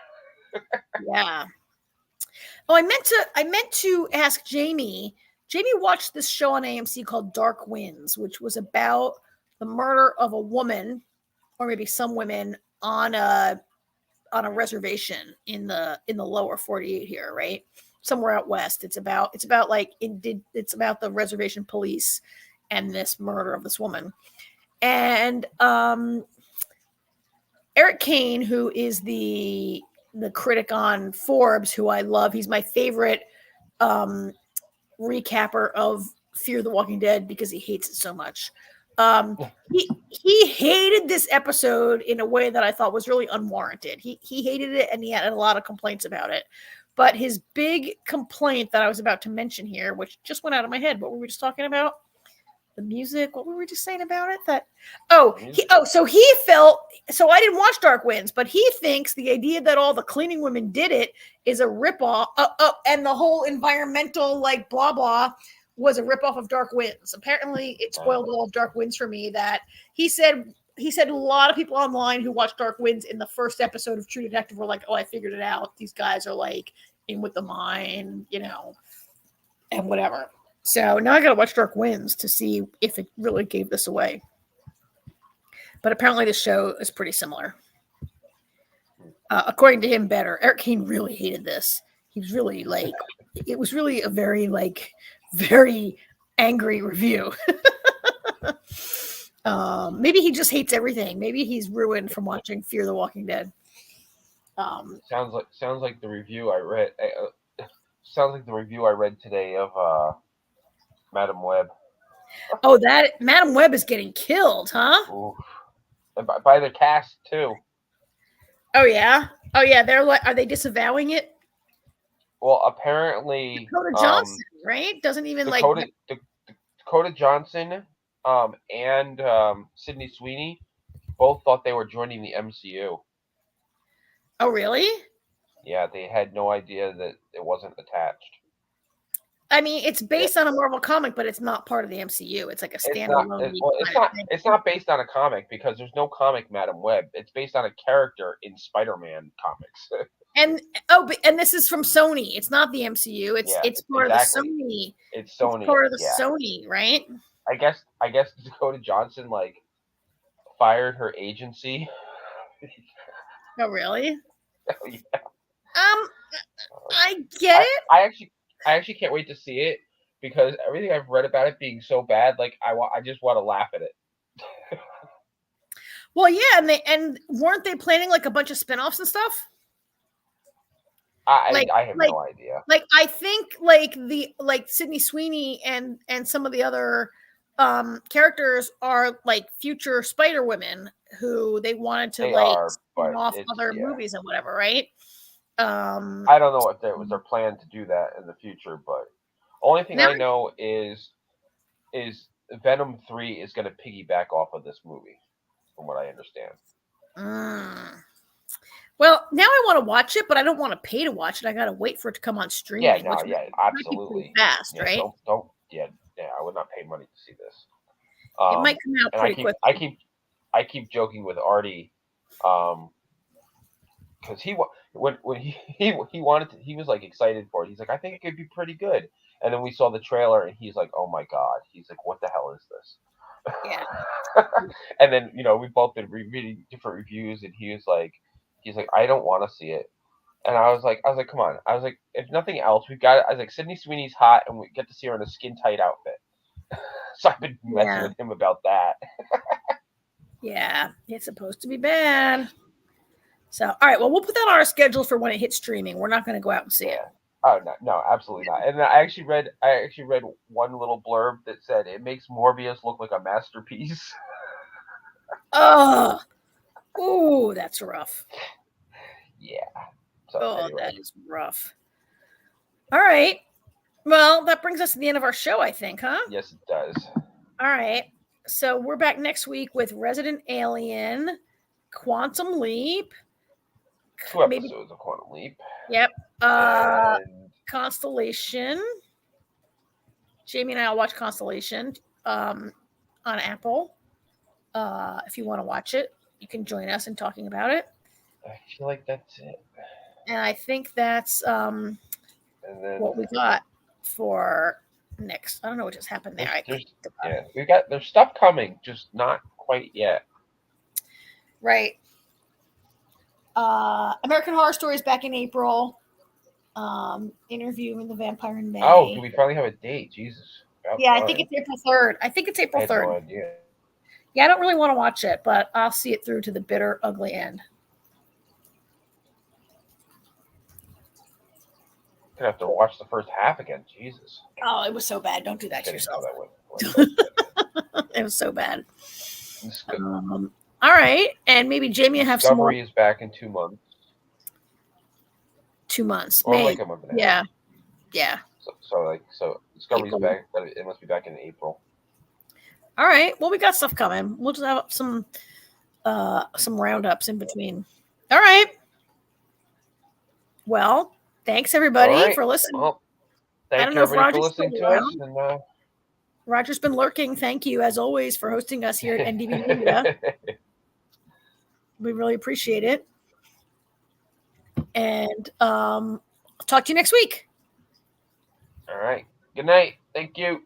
S2: Yeah. Oh, I meant to ask Jamie. Jamie watched this show on AMC called Dark Winds, which was about the murder of a woman or maybe some women on a reservation in the lower 48 here, right? Somewhere out west. It's about the reservation police and this murder of this woman. And Eric Kane, who is the critic on Forbes, who I love, he's my favorite recapper of Fear the Walking Dead because he hates it so much. He hated this episode in a way that I thought was really unwarranted. He hated it, and he had a lot of complaints about it. But his big complaint that I was about to mention here, which just went out of my head, what were we just talking about? The music. What were we just saying about it? So I didn't watch Dark Winds, but he thinks the idea that all the cleaning women did it is a ripoff, and the whole environmental like blah blah was a ripoff of Dark Winds. Apparently, it spoiled all of Dark Winds for me. That he said a lot of people online who watched Dark Winds in the first episode of True Detective were like, "Oh, I figured it out. These guys are like in with the mine, and whatever." So now I got to watch Dark Winds to see if it really gave this away. But apparently the show is pretty similar. According to him, better. Eric Kane really hated this. He was really it was really a very very angry review. Maybe he just hates everything. Maybe he's ruined from watching Fear the Walking Dead.
S3: Sounds like the review I read. Sounds like the review I read today of Madam Web.
S2: Oh, that Madam Web is getting killed, huh?
S3: Oof. And by the cast too.
S2: Oh yeah. They're like, are they disavowing it?
S3: Well, apparently
S2: Dakota Johnson, right? Doesn't even
S3: Dakota Johnson, and Sydney Sweeney both thought they were joining the MCU.
S2: Oh, really?
S3: Yeah, they had no idea that it wasn't attached.
S2: I mean, it's based on a Marvel comic, but it's not part of the MCU. It's like a standalone.
S3: It's not based on a comic because there's no comic Madam Web. It's based on a character in Spider-Man comics.
S2: And this is from Sony. It's not the MCU. It's part of the Sony.
S3: It's Sony.
S2: It's part of the Sony, right?
S3: I guess Dakota Johnson fired her agency.
S2: Oh, really?
S3: Oh, yeah.
S2: I get it.
S3: I actually can't wait to see it because everything I've read about it being so bad, I just want to laugh at it.
S2: Well, yeah, and weren't they planning a bunch of spinoffs and stuff?
S3: I have no idea.
S2: I think Sydney Sweeney and some of the other characters are future Spider Women who they wanted to spin off other movies and whatever, right?
S3: I don't know if there was their plan to do that in the future, but only thing I know is Venom 3 is going to piggyback off of this movie, from what I understand.
S2: Well, now I want to watch it, but I don't want to pay to watch it. I got to wait for it to come on streaming.
S3: Absolutely.
S2: Fast, right?
S3: I would not pay money to see this.
S2: It might come out pretty quickly.
S3: I keep joking with Artie, because he was excited for it. He's like, I think it could be pretty good. And then we saw the trailer, and he's like, oh my god. He's like, what the hell is this?
S2: Yeah.
S3: And then we've both been reading different reviews, and he's like, I don't want to see it. And I was like, come on. I was like, if nothing else, I was like, Sydney Sweeney's hot, and we get to see her in a skin tight outfit. So I've been messing with him about that.
S2: Yeah, it's supposed to be bad. So, all right, well, we'll put that on our schedule for when it hits streaming. We're not going to go out and see it.
S3: Oh no, absolutely not. And I actually read one little blurb that said it makes Morbius look like a masterpiece.
S2: Oh, ooh, that's rough.
S3: Yeah. So anyway.
S2: That is rough. All right. Well, that brings us to the end of our show, I think, huh?
S3: Yes, it does.
S2: All right. So we're back next week with Resident Alien, Quantum Leap.
S3: 2 episodes of Quantum Leap.
S2: Yep. Constellation. Jamie and I will watch Constellation on Apple. If you want to watch it, you can join us in talking about it.
S3: I feel like that's it.
S2: And I think that's what we got for next. I don't know what just happened there.
S3: There's stuff coming, just not quite yet.
S2: Right. American Horror Story is back in April. Interviewing the Vampire in May.
S3: Oh, do we finally have a date? Jesus.
S2: Yeah, I think it's April 3rd. I
S3: had no idea.
S2: Yeah, I don't really want to watch it, but I'll see it through to the bitter, ugly end.
S3: Gonna have to watch the first half again. Jesus.
S2: Oh, it was so bad. Don't do that to
S3: Kidding
S2: yourself.
S3: how that went.
S2: It was so bad. All right, and maybe Jamie will have some more.
S3: Discovery is back in 2 months.
S2: 2 months.
S3: Or
S2: May.
S3: like a month and a half.
S2: Yeah.
S3: So Discovery's
S2: April.
S3: back. It must be back in April.
S2: All right. Well, we got stuff coming. We'll just have some roundups in between. All right. Well, thanks everybody for listening.
S3: Well, thank you everybody for listening to us. And,
S2: Roger's been lurking. Thank you, as always, for hosting us here at NDV Media. We really appreciate it. And talk to you next week.
S3: All right. Good night. Thank you.